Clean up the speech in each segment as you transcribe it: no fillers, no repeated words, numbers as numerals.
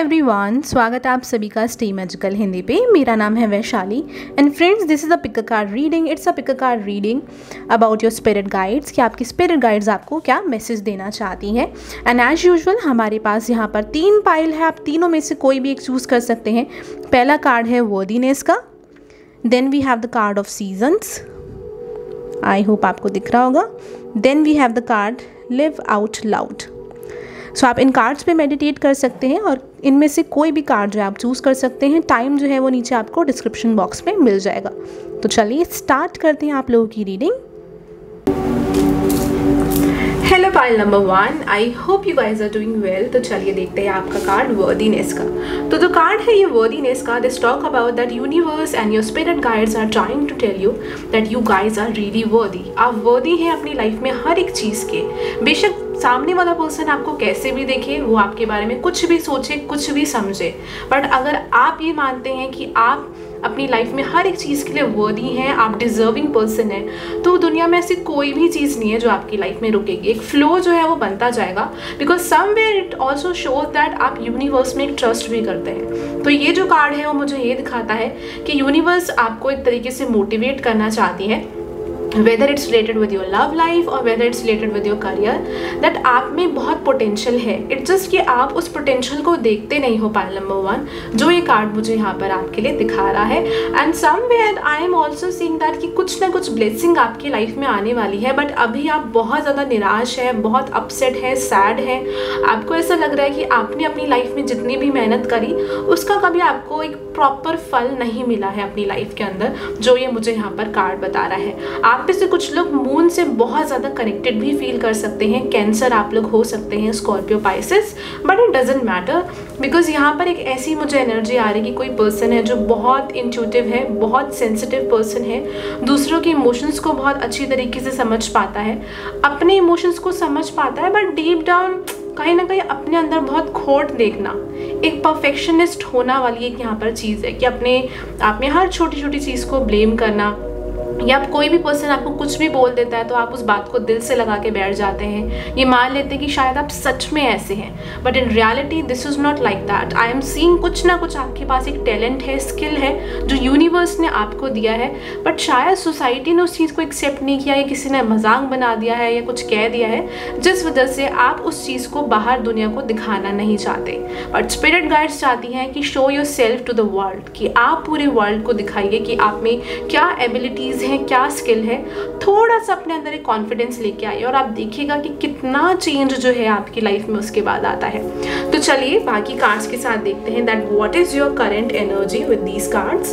Everyone, स्वागत है आप सभी का स्टे मैजिकल हिंदी पे। मेरा नाम है Vaishali and friends, this is a pick a card reading. It's a pick a card reading about your spirit guides, कि आपकी स्पिरिट गाइड्स आपको क्या मैसेज देना चाहती हैं। एंड एज यूजुअल हमारे पास यहाँ पर 3 पाइल है, आप तीनों में से कोई भी एक चूज़ कर सकते हैं। पहला कार्ड है वर्दीनेस का, then we have the card of seasons, I hope आपको दिख रहा होगा, then we have the card live out loud. So आप इन कार्ड्स पे मेडिटेट कर सकते हैं और इनमें से कोई भी कार्ड जो है आप चूज़ कर सकते हैं। टाइम जो है वो नीचे आपको डिस्क्रिप्शन बॉक्स में मिल जाएगा। तो चलिए स्टार्ट करते हैं आप लोगों की reading. Hello pile number 1, I hope you guys are doing well. तो चलिए देखते हैं आपका कार्ड वर्दीनेस का। तो जो कार्ड है ये वर्दीनेस का, this talk about that universe and your spirit guides are trying to tell you that you guys are really worthy. आप वर्दी हैं अपनी लाइफ में हर एक चीज़ के। बेशक सामने वाला पर्सन आपको कैसे भी देखे, वो आपके बारे में कुछ भी सोचे, कुछ भी समझे, बट अगर आप ये मानते हैं कि आप अपनी लाइफ में हर एक चीज़ के लिए वर्दी हैं, आप डिजर्विंग पर्सन हैं, तो दुनिया में ऐसी कोई भी चीज़ नहीं है जो आपकी लाइफ में रुकेगी। एक फ्लो जो है वो बनता जाएगा, because somewhere it also shows that आप यूनिवर्स में एक ट्रस्ट भी करते हैं। तो ये जो कार्ड है वो मुझे ये दिखाता है कि यूनिवर्स आपको एक तरीके से मोटिवेट करना चाहती है, whether it's related with your love life or whether it's related with your career, that आप में बहुत पोटेंशियल है। इट्स जस्ट कि आप उस पोटेंशियल को देखते नहीं हो। पाइल नंबर 1 जो ये कार्ड मुझे यहाँ पर आपके लिए दिखा रहा है। And somewhere I am also seeing that कि कुछ ना कुछ ब्लेसिंग आपकी लाइफ में आने वाली है, बट अभी आप बहुत ज़्यादा निराश है, बहुत अपसेट है, सैड है। आपको ऐसा लग रहा है कि आपने अपनी लाइफ में जितनी भी मेहनत करी उसका कभी आपको एक प्रॉपर फल नहीं मिला है अपनी लाइफ के अंदर, जो ये मुझे यहाँ पर कार्ड बता रहा है। आप में से कुछ लोग मून से बहुत ज़्यादा कनेक्टेड भी फील कर सकते हैं। कैंसर आप लोग हो सकते हैं, Scorpio, Pisces, but it doesn't matter, because यहाँ पर एक ऐसी मुझे एनर्जी आ रही है कि कोई पर्सन है जो बहुत इंट्यूटिव है, बहुत सेंसिटिव पर्सन है, दूसरों के इमोशंस को बहुत अच्छी तरीके से समझ पाता है, अपने इमोशंस को समझ पाता है, बट डीप डाउन कहीं ना कहीं अपने अंदर बहुत खोट देखना, एक परफेक्शनिस्ट होना वाली एक यहाँ पर चीज़ है कि अपने आप में हर छोटी छोटी चीज़ को ब्लेम करना, या कोई भी पर्सन आपको कुछ भी बोल देता है तो आप उस बात को दिल से लगा के बैठ जाते हैं। ये मान लेते हैं कि शायद आप सच में ऐसे हैं, but in reality this is not like that. I am seeing कुछ ना कुछ आपके पास एक टैलेंट है, स्किल है जो यूनिवर्स ने आपको दिया है, बट शायद सोसाइटी ने उस चीज़ को एक्सेप्ट नहीं किया, या किसी ने मजाक बना दिया है या कुछ कह दिया है, जिस वजह से आप उस चीज़ को बाहर दुनिया को दिखाना नहीं चाहते। बट स्पिरिट गाइड्स चाहती हैं कि show yourself to the world, कि आप पूरे वर्ल्ड को दिखाइए कि आप में क्या एबिलिटीज़ हैं, क्या स्किल है। थोड़ा सा अपने अंदर एक कॉन्फिडेंस लेके आइए और आप देखिएगा कि कितना चेंज जो है आपकी लाइफ में उसके बाद आता है। तो चलिए बाकी कार्ड्स के साथ देखते हैं that what is your current energy with these cards.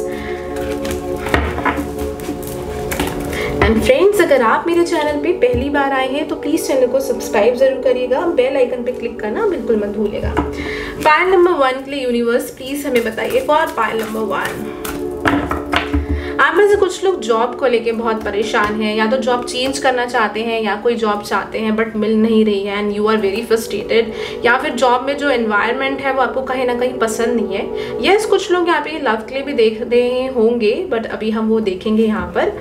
And friends, अगर आप मेरे चैनल पे पहली बार आए हैं तो प्लीज़ चैनल को सब्सक्राइब जरूर करिएगा, बेल आइकन पे क्लिक करना बिल्कुल मत भूलिएगा। पाइल नंबर 1 के लिए यूनिवर्स प्लीज़ हमें बताइए फॉर पाइल नंबर 1। आप में से कुछ लोग जॉब को लेके बहुत परेशान हैं, या तो जॉब चेंज करना चाहते हैं या कोई जॉब चाहते हैं बट मिल नहीं रही है and you are very frustrated, या फिर जॉब में जो एनवायरनमेंट है वो आपको कहीं ना कहीं पसंद नहीं है। यस, कुछ लोग यहाँ पे लव के लिए भी देख रहे होंगे, बट अभी हम वो देखेंगे यहाँ पर।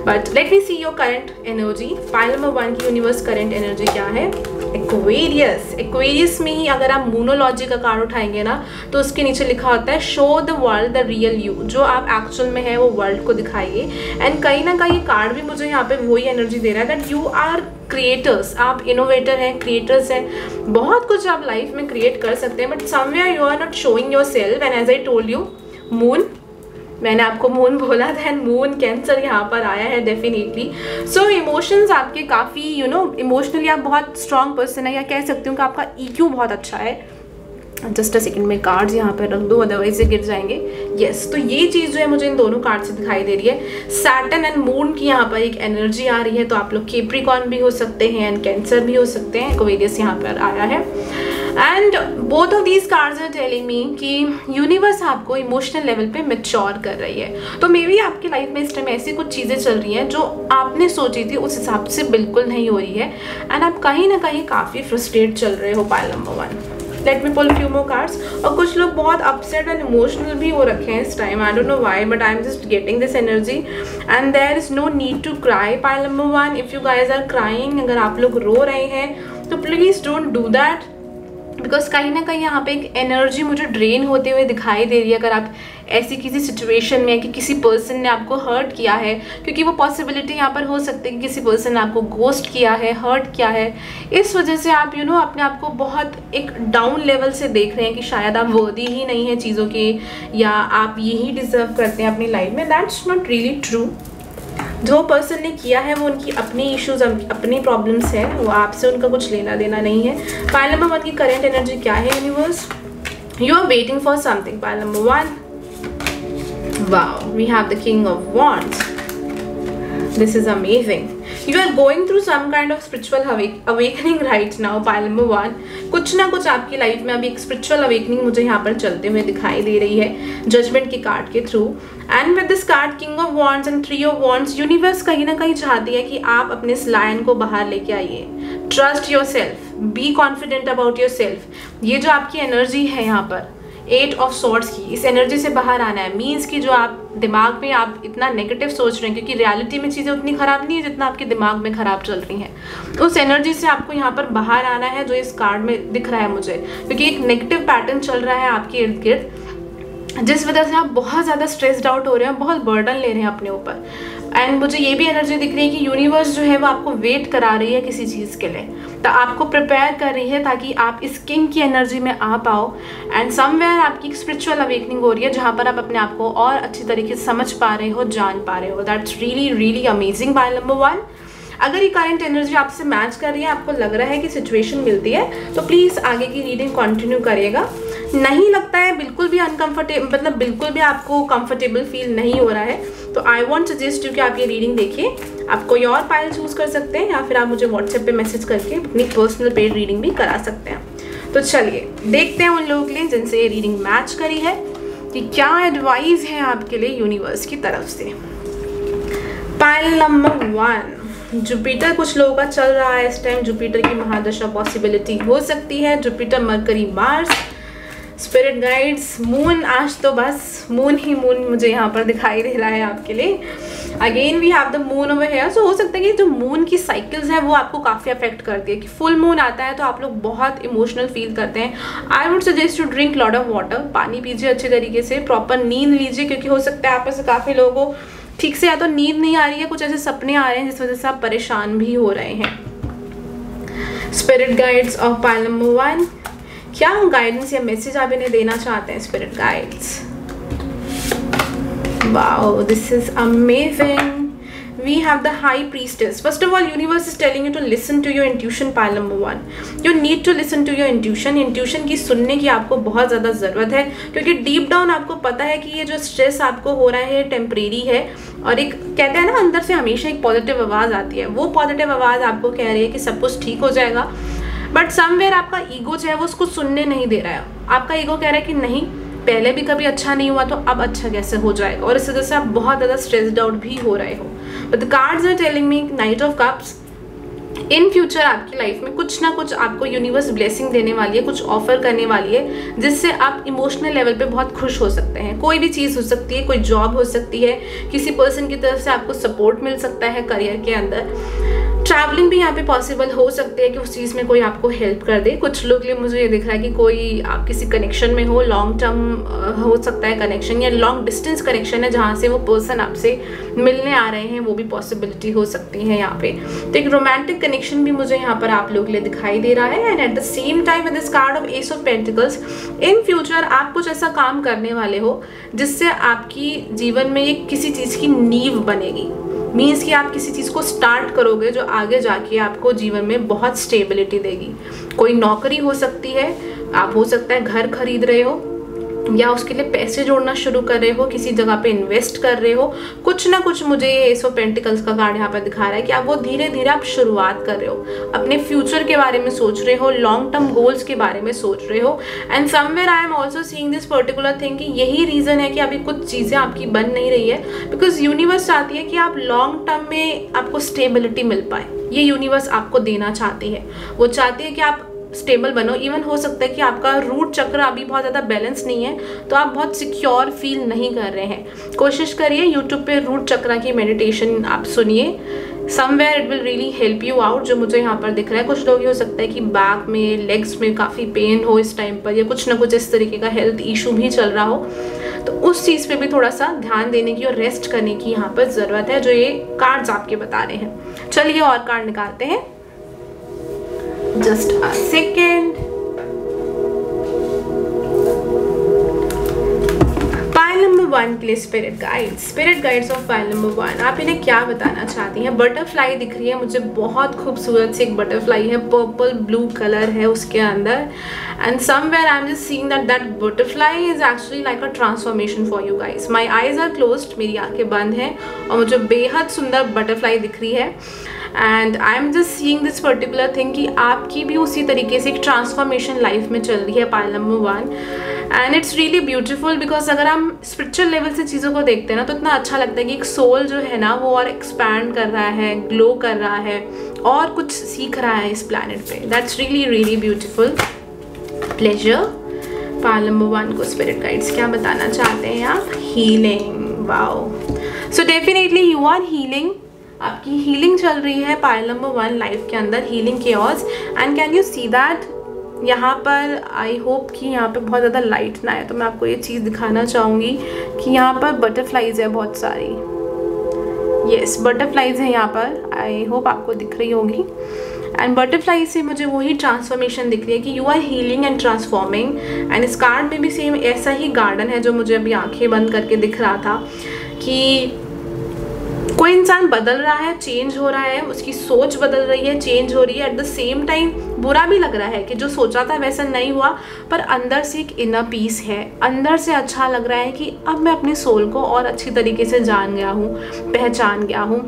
But let me see your current energy. Pile number 1 की यूनिवर्स करंट एनर्जी क्या है? एक्वेरियस। एक्वेरियस में ही अगर आप मूनोलॉजी का कार्ड उठाएंगे ना तो उसके नीचे लिखा होता है show the world the real you, जो आप एक्चुअल में है वो वर्ल्ड को दिखाइए। एंड कहीं ना कहीं कार्ड भी मुझे यहाँ पे वही एनर्जी दे रहा है दैट यू आर क्रिएटर्स, आप इनोवेटर हैं, क्रिएटर्स हैं, बहुत कुछ आप लाइफ में क्रिएट कर सकते हैं, but somewhere you are not showing yourself. And as I told you, moon, मैंने आपको मून बोला था, एंड मून कैंसर यहाँ पर आया है डेफिनेटली। सो इमोशंस आपके काफ़ी इमोशनली आप बहुत स्ट्रॉन्ग पर्सन है, या कह सकती हूँ कि आपका EQ बहुत अच्छा है। जस्ट अ सेकंड में कार्ड्स यहाँ पर रख दो, अदरवाइज ये गिर जाएंगे। यस, तो ये चीज़ जो है मुझे इन दोनों कार्ड से दिखाई दे रही है। सैटर्न एंड मून की यहाँ पर एक एनर्जी आ रही है, तो आप लोग कैप्रिकॉर्न भी हो सकते हैं एंड कैंसर भी हो सकते हैं। एक्वेरियस यहाँ पर आया है। And both of these cards are telling me कि यूनिवर्स आपको इमोशनल लेवल पे मैच्योर कर रही है। तो मे बी आपकी लाइफ में इस टाइम ऐसी कुछ चीज़ें चल रही हैं जो आपने सोची थी उस हिसाब से बिल्कुल नहीं हो रही है, एंड आप कहीं ना कहीं काफ़ी फ्रस्ट्रेट चल रहे हो। Pile number 1, late me pull few more cards. और कुछ लोग बहुत अपसेट एंड इमोशनल भी हो रखे हैं इस time, I don't know why, but I am just getting this energy and there is no need to cry. Pile number 1, if you guys are crying, अगर आप लोग रो रहे हैं तो please don't do that. Because कहीं ना कहीं यहाँ पे एक एनर्जी मुझे ड्रेन होते हुए दिखाई दे रही है अगर आप ऐसी किसी सिचुएशन में कि किसी पर्सन ने आपको हर्ट किया है, क्योंकि वो पॉसिबिलिटी यहाँ पर हो सकती है कि किसी पर्सन ने आपको घोस्ट किया है, हर्ट किया है। इस वजह से आप अपने आप को बहुत एक डाउन लेवल से देख रहे हैं कि शायद आप वर्दी ही नहीं है चीज़ों के, या आप यही डिज़र्व करते हैं अपनी लाइफ में। That's not really true. जो पर्सन ने किया है वो उनकी अपनी इश्यूज, अपनी प्रॉब्लम्स है, वो आपसे उनका कुछ लेना देना नहीं है। पाइल नंबर 1 की करेंट एनर्जी क्या है universe? You are waiting for something. Pile number 1, wow, we have the king of wands. This is amazing. You are going through some kind of spiritual awakening right now, pile number 1। कुछ ना कुछ आपकी life में अभी एक spiritual awakening मुझे यहाँ पर चलते हुए दिखाई दे रही है जजमेंट की कार्ड के through. And with this card king of wands and 3 of wands, universe कहीं ना कहीं चाहती है कि आप अपने इस लायन को बाहर लेके आइए। Trust your self, be confident about your self. ये जो आपकी एनर्जी है यहाँ पर 8 ऑफ सॉर्ड्स की, इस एनर्जी से बाहर आना है। मीन्स कि जो आप दिमाग में आप इतना नेगेटिव सोच रहे हैं, क्योंकि रियलिटी में चीज़ें उतनी ख़राब नहीं है जितना आपके दिमाग में ख़राब चल रही हैं, उस एनर्जी से आपको यहाँ पर बाहर आना है जो इस कार्ड में दिख रहा है मुझे। क्योंकि एक नेगेटिव पैटर्न चल रहा है आपके इर्द गिर्द, जिस वजह से आप बहुत ज़्यादा स्ट्रेस्ड आउट हो रहे हैं, बहुत बर्डन ले रहे हैं अपने ऊपर। एंड मुझे ये भी एनर्जी दिख रही है कि यूनिवर्स जो है वो आपको वेट करा रही है किसी चीज़ के लिए, तो आपको प्रिपेयर कर रही है ताकि आप इस किंग की एनर्जी में आ पाओ। एंड समवेयर आपकी एक स्पिरिचुअल अवेकनिंग हो रही है जहाँ पर आप अपने आप को और अच्छी तरीके से समझ पा रहे हो, जान पा रहे हो। That's really really amazing. Pile number 1, अगर ये करंट एनर्जी आपसे मैच कर रही है, आपको लग रहा है कि सिचुएशन मिलती है, तो प्लीज़ आगे की रीडिंग कंटिन्यू करिएगा। नहीं लगता है बिल्कुल भी अनकंफर्टेबल, मतलब बिल्कुल भी आपको कंफर्टेबल फील नहीं हो रहा है, तो आई वांट सजेस्ट यू कि आप ये रीडिंग देखिए। आप कोई और पाइल चूज़ कर सकते हैं या फिर आप मुझे व्हाट्सएप पे मैसेज करके अपनी पर्सनल पेड रीडिंग भी करा सकते हैं। तो चलिए देखते हैं उन लोगों के लिए जिनसे ये रीडिंग मैच करी है कि क्या एडवाइस है आपके लिए यूनिवर्स की तरफ से। पाइल नंबर 1, जुपिटर कुछ लोगों का चल रहा है इस टाइम। जुपिटर की महादशा पॉसिबिलिटी हो सकती है। Jupiter, mercury, Mars, spirit guides, moon. आज तो बस मून ही मून मुझे यहाँ पर दिखाई दे रहा है आपके लिए। Again we have the moon over here. So हो सकता है कि जो मून की साइकिल्स है वो आपको काफ़ी अफेक्ट करती है कि फुल मून आता है तो आप लोग बहुत इमोशनल फील करते हैं। I would suggest to drink lot of water. पानी पीजिए अच्छे तरीके से, प्रॉपर नींद लीजिए, क्योंकि हो सकता है आप में से काफ़ी लोगों को ठीक से या तो नींद नहीं आ रही है, कुछ ऐसे सपने आ रहे हैं जिस वजह से आप परेशान भी हो रहे हैं। Spirit guides of pile number 1, क्या गाइडेंस या मैसेज आप इन्हें देना चाहते हैं spirit guides? Wow, this is amazing. We have the High Priestess. First of all, universe is telling you to listen to your intuition. Pile number 1, you need to listen to your intuition. Intuition की सुनने की आपको बहुत ज़्यादा ज़रूरत है, क्योंकि deep down आपको पता है कि ये जो स्ट्रेस आपको हो रहा है टेम्परेरी है। और एक कहते हैं ना, अंदर से हमेशा एक पॉजिटिव आवाज़ आती है, वो पॉजिटिव आवाज़ आपको कह रही है कि सब कुछ ठीक हो जाएगा। बट समवेयर आपका ईगो जो है वो उसको सुनने नहीं दे रहा है। आपका ईगो कह रहा है कि नहीं, पहले भी कभी अच्छा नहीं हुआ तो अब अच्छा कैसे हो जाएगा, और इस वजह से आप बहुत ज़्यादा स्ट्रेस्ड आउट भी हो रहे हो। But the cards are telling me knight of cups, in future आपकी लाइफ में कुछ ना कुछ आपको यूनिवर्स ब्लेसिंग देने वाली है, कुछ ऑफर करने वाली है जिससे आप इमोशनल लेवल पे बहुत खुश हो सकते हैं। कोई भी चीज़ हो सकती है, कोई जॉब हो सकती है, किसी पर्सन की तरफ से आपको सपोर्ट मिल सकता है करियर के अंदर। ट्रैवलिंग भी यहाँ पे पॉसिबल हो सकती है कि उस चीज़ में कोई आपको हेल्प कर दे। कुछ लोग के लिए मुझे ये दिख रहा है कि कोई आप किसी कनेक्शन में हो, लॉन्ग टर्म हो सकता है कनेक्शन, या लॉन्ग डिस्टेंस कनेक्शन है जहाँ से वो पर्सन आपसे मिलने आ रहे हैं, वो भी पॉसिबिलिटी हो सकती है यहाँ पे। तो एक रोमांटिक कनेक्शन भी मुझे यहाँ पर आप लोग के लिए दिखाई दे रहा है। And at the same time with this card of S of pentacles, in future आप कुछ ऐसा काम करने वाले हो जिससे आपकी जीवन में एक किसी चीज़ की नींव बनेगी। मीन्स कि आप किसी चीज़ को स्टार्ट करोगे जो आगे जाके आपको जीवन में बहुत स्टेबिलिटी देगी। कोई नौकरी हो सकती है, आप हो सकता है घर खरीद रहे हो, या उसके लिए पैसे जोड़ना शुरू कर रहे हो, किसी जगह पे इन्वेस्ट कर रहे हो, कुछ ना कुछ मुझे ये एस ऑफ पेंटिकल्स का कार्ड यहाँ पर दिखा रहा है कि आप वो धीरे धीरे आप शुरुआत कर रहे हो, अपने फ्यूचर के बारे में सोच रहे हो, लॉन्ग टर्म गोल्स के बारे में सोच रहे हो। And somewhere I am also seeing this particular thing कि यही रीज़न है कि अभी कुछ चीज़ें आपकी बन नहीं रही है, बिकॉज यूनिवर्स चाहती है कि आप लॉन्ग टर्म में आपको स्टेबिलिटी मिल पाए। ये यूनिवर्स आपको देना चाहती है, वो चाहती है कि आप स्टेबल बनो। इवन हो सकता है कि आपका रूट चक्र अभी बहुत ज़्यादा बैलेंस नहीं है, तो आप बहुत सिक्योर फील नहीं कर रहे हैं। कोशिश करिए यूट्यूब पे रूट चक्र की मेडिटेशन आप सुनिए, somewhere it will really help you out, जो मुझे यहाँ पर दिख रहा है। कुछ लोग ये हो सकता है कि बैक में, लेग्स में काफ़ी पेन हो इस टाइम पर, या कुछ ना कुछ इस तरीके का हेल्थ इशू भी चल रहा हो, तो उस चीज़ पे भी थोड़ा सा ध्यान देने की और रेस्ट करने की यहाँ पर ज़रूरत है, जो ये कार्ड्स आपके बता रहे हैं। चलिए और कार्ड निकालते हैं, just a second. Pile number 1 के लिए spirit guides of pile number 1, आप इन्हें क्या बताना चाहती हैं? बटरफ्लाई दिख रही है मुझे, बहुत खूबसूरत सी एक बटरफ्लाई है, पर्पल ब्लू कलर है उसके अंदर, and somewhere I am just seeing that butterfly is actually like a transformation for you guys. My eyes are closed, मेरी आंखें बंद हैं और मुझे बेहद सुंदर बटरफ्लाई दिख रही है, and I am just seeing this particular thing कि आपकी भी उसी तरीके से एक ट्रांसफॉर्मेशन लाइफ में चल रही है pile number 1, and it's really beautiful because अगर हम स्पिरिचुअल लेवल से चीज़ों को देखते हैं ना, तो इतना अच्छा लगता है कि एक सोल जो है ना वो और एक्सपैंड कर रहा है, ग्लो कर रहा है और कुछ सीख रहा है इस प्लैनेट पे। That's really really beautiful. Pleasure. Pile number 1 को स्पिरिट गाइड्स क्या बताना चाहते हैं आप? Healing. Wow, so definitely you are healing, आपकी हीलिंग चल रही है पाइल नंबर 1 लाइफ के अंदर, healing chaos, and can you see that यहाँ पर आई होप कि यहाँ पे बहुत ज़्यादा लाइट ना है, तो मैं आपको ये चीज़ दिखाना चाहूँगी कि यहाँ पर बटरफ्लाइज है बहुत सारी। यस, बटरफ्लाइज है यहाँ पर, आई होप आपको दिख रही होगी, एंड बटरफ्लाई से मुझे वही ट्रांसफॉर्मेशन दिख रही है कि you are healing and transforming. And इस कार्ड में भी सेम ऐसा ही गार्डन है जो मुझे अभी आंखें बंद करके दिख रहा था कि कोई इंसान बदल रहा है, चेंज हो रहा है, उसकी सोच बदल रही है, चेंज हो रही है, एट द सेम टाइम बुरा भी लग रहा है कि जो सोचा था वैसा नहीं हुआ, पर अंदर से एक इनर पीस है, अंदर से अच्छा लग रहा है कि अब मैं अपनी सोल को और अच्छी तरीके से जान गया हूँ, पहचान गया हूँ।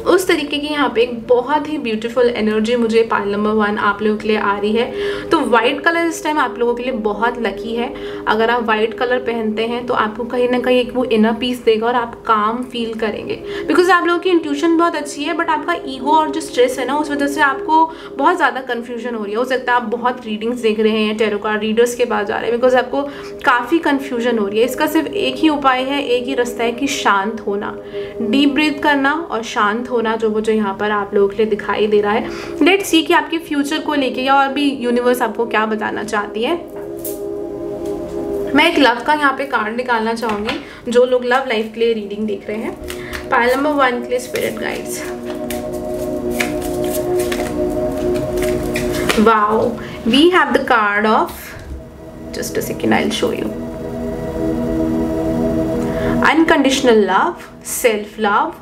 उस तरीके की यहाँ पे एक बहुत ही ब्यूटीफुल एनर्जी मुझे पाइल नंबर 1 आप लोगों के लिए आ रही है। तो वाइट कलर इस टाइम आप लोगों के लिए बहुत लकी है। अगर आप वाइट कलर पहनते हैं तो आपको कहीं ना कहीं एक वो इनर पीस देगा और आप काम फील करेंगे, बिकॉज आप लोगों की इंट्यूशन बहुत अच्छी है, बट आपका ईगो और जो स्ट्रेस है ना, उस वजह से आपको बहुत ज़्यादा कन्फ्यूजन हो रही है। हो सकता है आप बहुत रीडिंग्स देख रहे हैं, टैरो कार्ड रीडर्स के पास जा रहे हैं, बिकॉज आपको काफ़ी कन्फ्यूजन हो रही है। इसका सिर्फ एक ही उपाय है, एक ही रास्ता है कि शांत होना, डीप ब्रीथ करना और शांत होना, जो मुझे यहाँ पर आप लोगों के लिए दिखाई दे रहा है। लेट्स सी कि आपके फ्यूचर को लेके या और भी यूनिवर्स आपको क्या बताना चाहती है। मैं एक लव का यहाँ पे कार्ड निकालना चाहूंगी, जो लोग लव लाइफ के लिए रीडिंग देख रहे हैं। पाइल नंबर 1 के लिए spirit guides. Wow, we have the card of, just a second I will show you, unconditional love, self love,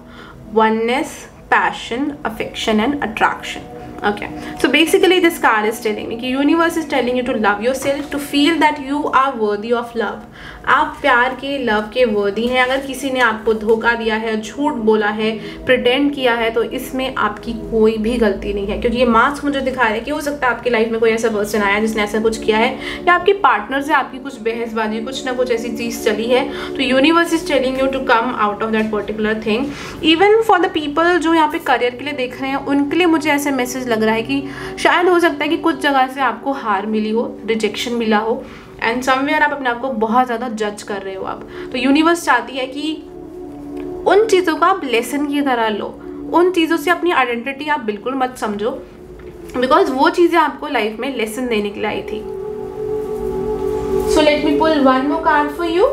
oneness, passion, affection and attraction. Okay, so basically this card is telling me कि universe is telling you to love yourself, to feel that you are worthy of love. आप प्यार के, love के वर्दी हैं। अगर किसी ने आपको धोखा दिया है, झूठ बोला है, प्रिटेंड किया है, तो इसमें आपकी कोई भी गलती नहीं है, क्योंकि ये मास्क मुझे दिखा रहा है कि हो सकता है आपकी लाइफ में कोई ऐसा पर्सन आया जिसने ऐसा कुछ किया है, या आपके पार्टनर से आपकी कुछ बहसबाजी, कुछ ना कुछ ऐसी चीज़ चली है। तो universe is telling you to come out of that particular thing. Even for the people जो यहाँ पे करियर के लिए देख रहे हैं, उनके लिए मुझे ऐसे मैसेज लग रहा है कि शायद हो सकता है कि कुछ जगह से आपको हार मिली हो, रिजेक्शन मिला हो, एंड समवेयर आप अपने आप को बहुत ज़्यादा जज कर रहे हो आप। तो यूनिवर्स चाहती है कि उन चीज़ों को आप लेसन की तरह लो, उन चीज़ों से अपनी आइडेंटिटी आप बिल्कुल मत समझो, बिकॉज वो चीज़ें आपको लाइफ में लेसन देने के लिए आई थी। So let me pull one more card for you.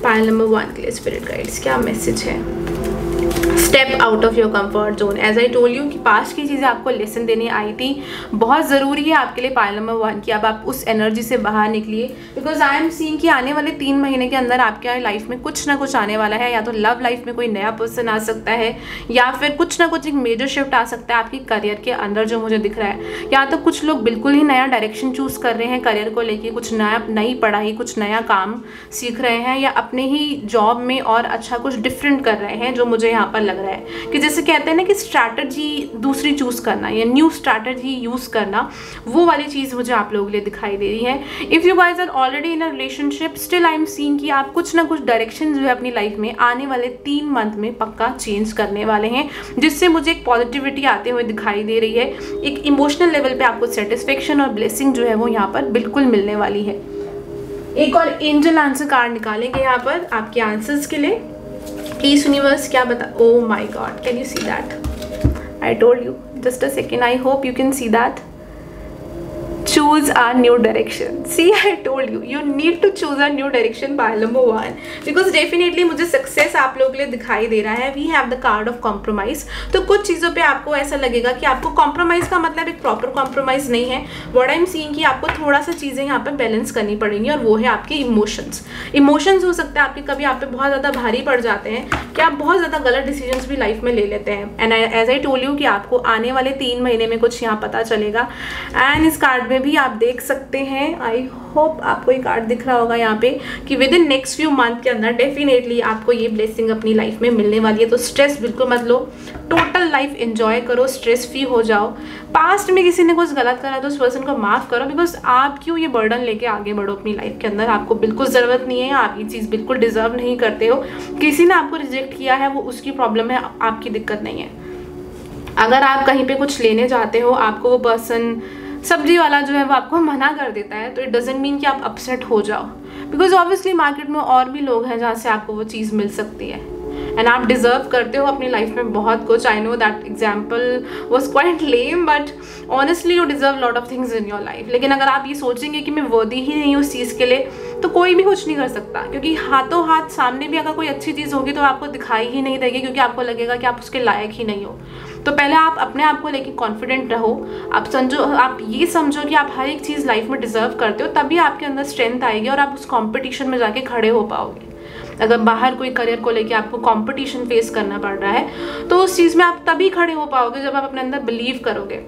Pile number 1 के लिए स्पिरिट गाइड्स क्या मैसेज है? Step out of your comfort zone. As I told you कि पास्ट की चीज़ें आपको लेसन देने आई थी, बहुत ज़रूरी है आपके लिए पाइल नंबर 1 कि अब आप उस एनर्जी से बाहर निकलिए, बिकॉज आई एम सीइंग कि आने वाले 3 महीने के अंदर आपके लाइफ में कुछ ना कुछ आने वाला है। या तो लव लाइफ में कोई नया पर्सन आ सकता है, या फिर कुछ ना कुछ एक मेजर शिफ्ट आ सकता है आपकी करियर के अंदर, जो मुझे दिख रहा है। या तो कुछ लोग बिल्कुल ही नया डायरेक्शन चूज़ कर रहे हैं करियर को लेके, कुछ नया, नई पढ़ाई, कुछ नया काम सीख रहे हैं, या अपने ही जॉब में और अच्छा कुछ डिफरेंट कर रहे हैं, जो मुझे यहाँ पर लग रहा है कि जैसे कहते हैं ना कि स्ट्रैटेजी दूसरी चूज करना या न्यू स्ट्रैटेजी यूज करना, वो वाली चीज़ मुझे आप लोगों के लिए दिखाई दे रही है। If you guys are already in a relationship, still I am seeing कि आप कुछ ना कुछ डायरेक्शन जो है अपनी लाइफ में आने वाले 3 मंथ में पक्का चेंज करने वाले हैं, जिससे मुझे एक पॉजिटिविटी आते हुए दिखाई दे रही है। एक इमोशनल लेवल पे आपको सेटिस्फेक्शन और ब्लेसिंग जो है वो यहाँ पर बिल्कुल मिलने वाली है। एक और एंजल आंसर कार्ड निकालेंगे यहाँ पर आपके आंसर्स के लिए। प्लीज यूनिवर्स क्या बता, oh my god, can you see that? I told you, just a second, I hope you can see that. Choose a new direction. See, I told you, you need to choose a new direction, pile number 1, because definitely मुझे success आप लोगों के लिए दिखाई दे रहा है. We have the card of compromise. तो कुछ चीज़ों पे आपको ऐसा लगेगा कि आपको कॉम्प्रोमाइज़ का मतलब एक प्रॉपर कॉम्प्रोमाइज़ नहीं है. व्हाट आई एम सीइंग कि आपको थोड़ा सा चीज़ें यहाँ पे बैलेंस करनी पड़ेंगी, और वो है आपके इमोशंस हो सकते हैं आपके, कभी आप पे बहुत ज़्यादा भारी पड़ जाते हैं कि आप बहुत ज़्यादा गलत डिसीजंस भी लाइफ में ले लेते हैं. And as I told you कि आपको आने वाले 3 महीने में कुछ यहाँ पता चलेगा. एंड इस कार्ड में भी आप देख सकते हैं, आई होप आपको ये कार्ड दिख रहा होगा यहाँ पे, कि with in next few month के अंदर डेफिनेटली आपको ये ब्लेसिंग अपनी लाइफ में मिलने वाली है. तो स्ट्रेस बिल्कुल मत लो, टोटल लाइफ एंजॉय करो, स्ट्रेस फ्री हो जाओ. पास्ट में किसी ने कुछ गलत करा तो उस पर्सन को माफ़ करो, बिकॉज आप क्यों ये बर्डन लेके आगे बढ़ो अपनी लाइफ के अंदर. आपको बिल्कुल ज़रूरत नहीं है, आप ये चीज़ बिल्कुल डिजर्व नहीं करते हो. किसी ने आपको रिजेक्ट किया है, वो उसकी प्रॉब्लम है, आपकी दिक्कत नहीं है. अगर आप कहीं पे कुछ लेने जाते हो, आपको वो पर्सन सब्जी वाला जो है वो आपको मना कर देता है, तो इट डजेंट मीन कि आप अपसेट हो जाओ, बिकॉज ऑब्वियसली मार्केट में और भी लोग हैं जहाँ से आपको वो चीज़ मिल सकती है. एंड आप डिजर्व करते हो अपनी लाइफ में बहुत कुछ. I know that example was quite lame, but honestly you deserve lot of things in your life. लेकिन अगर आप ये सोचेंगे कि मैं वर्दी ही नहीं हूँ उस चीज़ के लिए, तो कोई भी कुछ नहीं कर सकता, क्योंकि हाथों हाथ सामने भी अगर कोई अच्छी चीज़ होगी तो आपको दिखाई ही नहीं देगी, क्योंकि आपको लगेगा कि आप उसके लायक ही नहीं हो. तो पहले आप अपने आप को लेके कॉन्फिडेंट रहो. आप ये समझो कि आप हर एक चीज़ लाइफ में डिजर्व करते हो, तभी आपके अंदर स्ट्रेंथ आएगी और आप उस कॉम्पिटिशन में जाके खड़े हो पाओगे. अगर बाहर कोई करियर को लेके आपको कंपटीशन फेस करना पड़ रहा है, तो उस चीज़ में आप तभी खड़े हो पाओगे जब आप अपने अंदर बिलीव करोगे.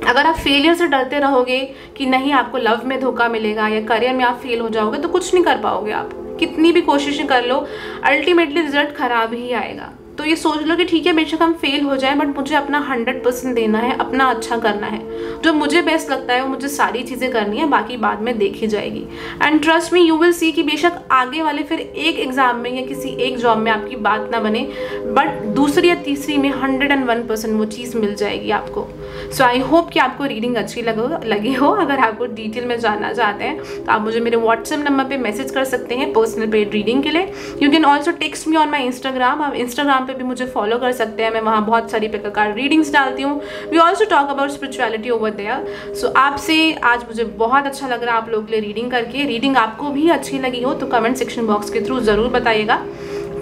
अगर आप फेलियर से डरते रहोगे कि नहीं आपको लव में धोखा मिलेगा या करियर में आप फेल हो जाओगे, तो कुछ नहीं कर पाओगे. आप कितनी भी कोशिशें कर लो, अल्टीमेटली रिजल्ट खराब ही आएगा. तो ये सोच लो कि ठीक है बेशक हम फेल हो जाए, बट मुझे अपना 100% देना है, अपना अच्छा करना है. जो मुझे बेस्ट लगता है वो मुझे सारी चीज़ें करनी है, बाकी बाद में देखी जाएगी. And trust me, you will see कि बेशक आगे वाले फिर एक एग्जाम में या किसी एक जॉब में आपकी बात ना बने, बट दूसरी या तीसरी में 101% वो चीज़ मिल जाएगी आपको. सो आई होप कि आपको रीडिंग अच्छी लगी हो. अगर आपको डिटेल में जानना चाहते हैं तो आप मुझे मेरे व्हाट्सएप नंबर पे मैसेज कर सकते हैं पर्सनल पेड रीडिंग के लिए. You can also text me on my Instagram. आप इंस्टाग्राम पे भी मुझे फॉलो कर सकते हैं, मैं वहाँ बहुत सारी प्रकार रीडिंग्स डालती हूँ. We also talk about spirituality over there. So आपसे आज मुझे बहुत अच्छा लग रहा है आप लोगों के लिए रीडिंग करके. रीडिंग आपको भी अच्छी लगी हो तो कमेंट सेक्शन बॉक्स के थ्रू ज़रूर बताइएगा.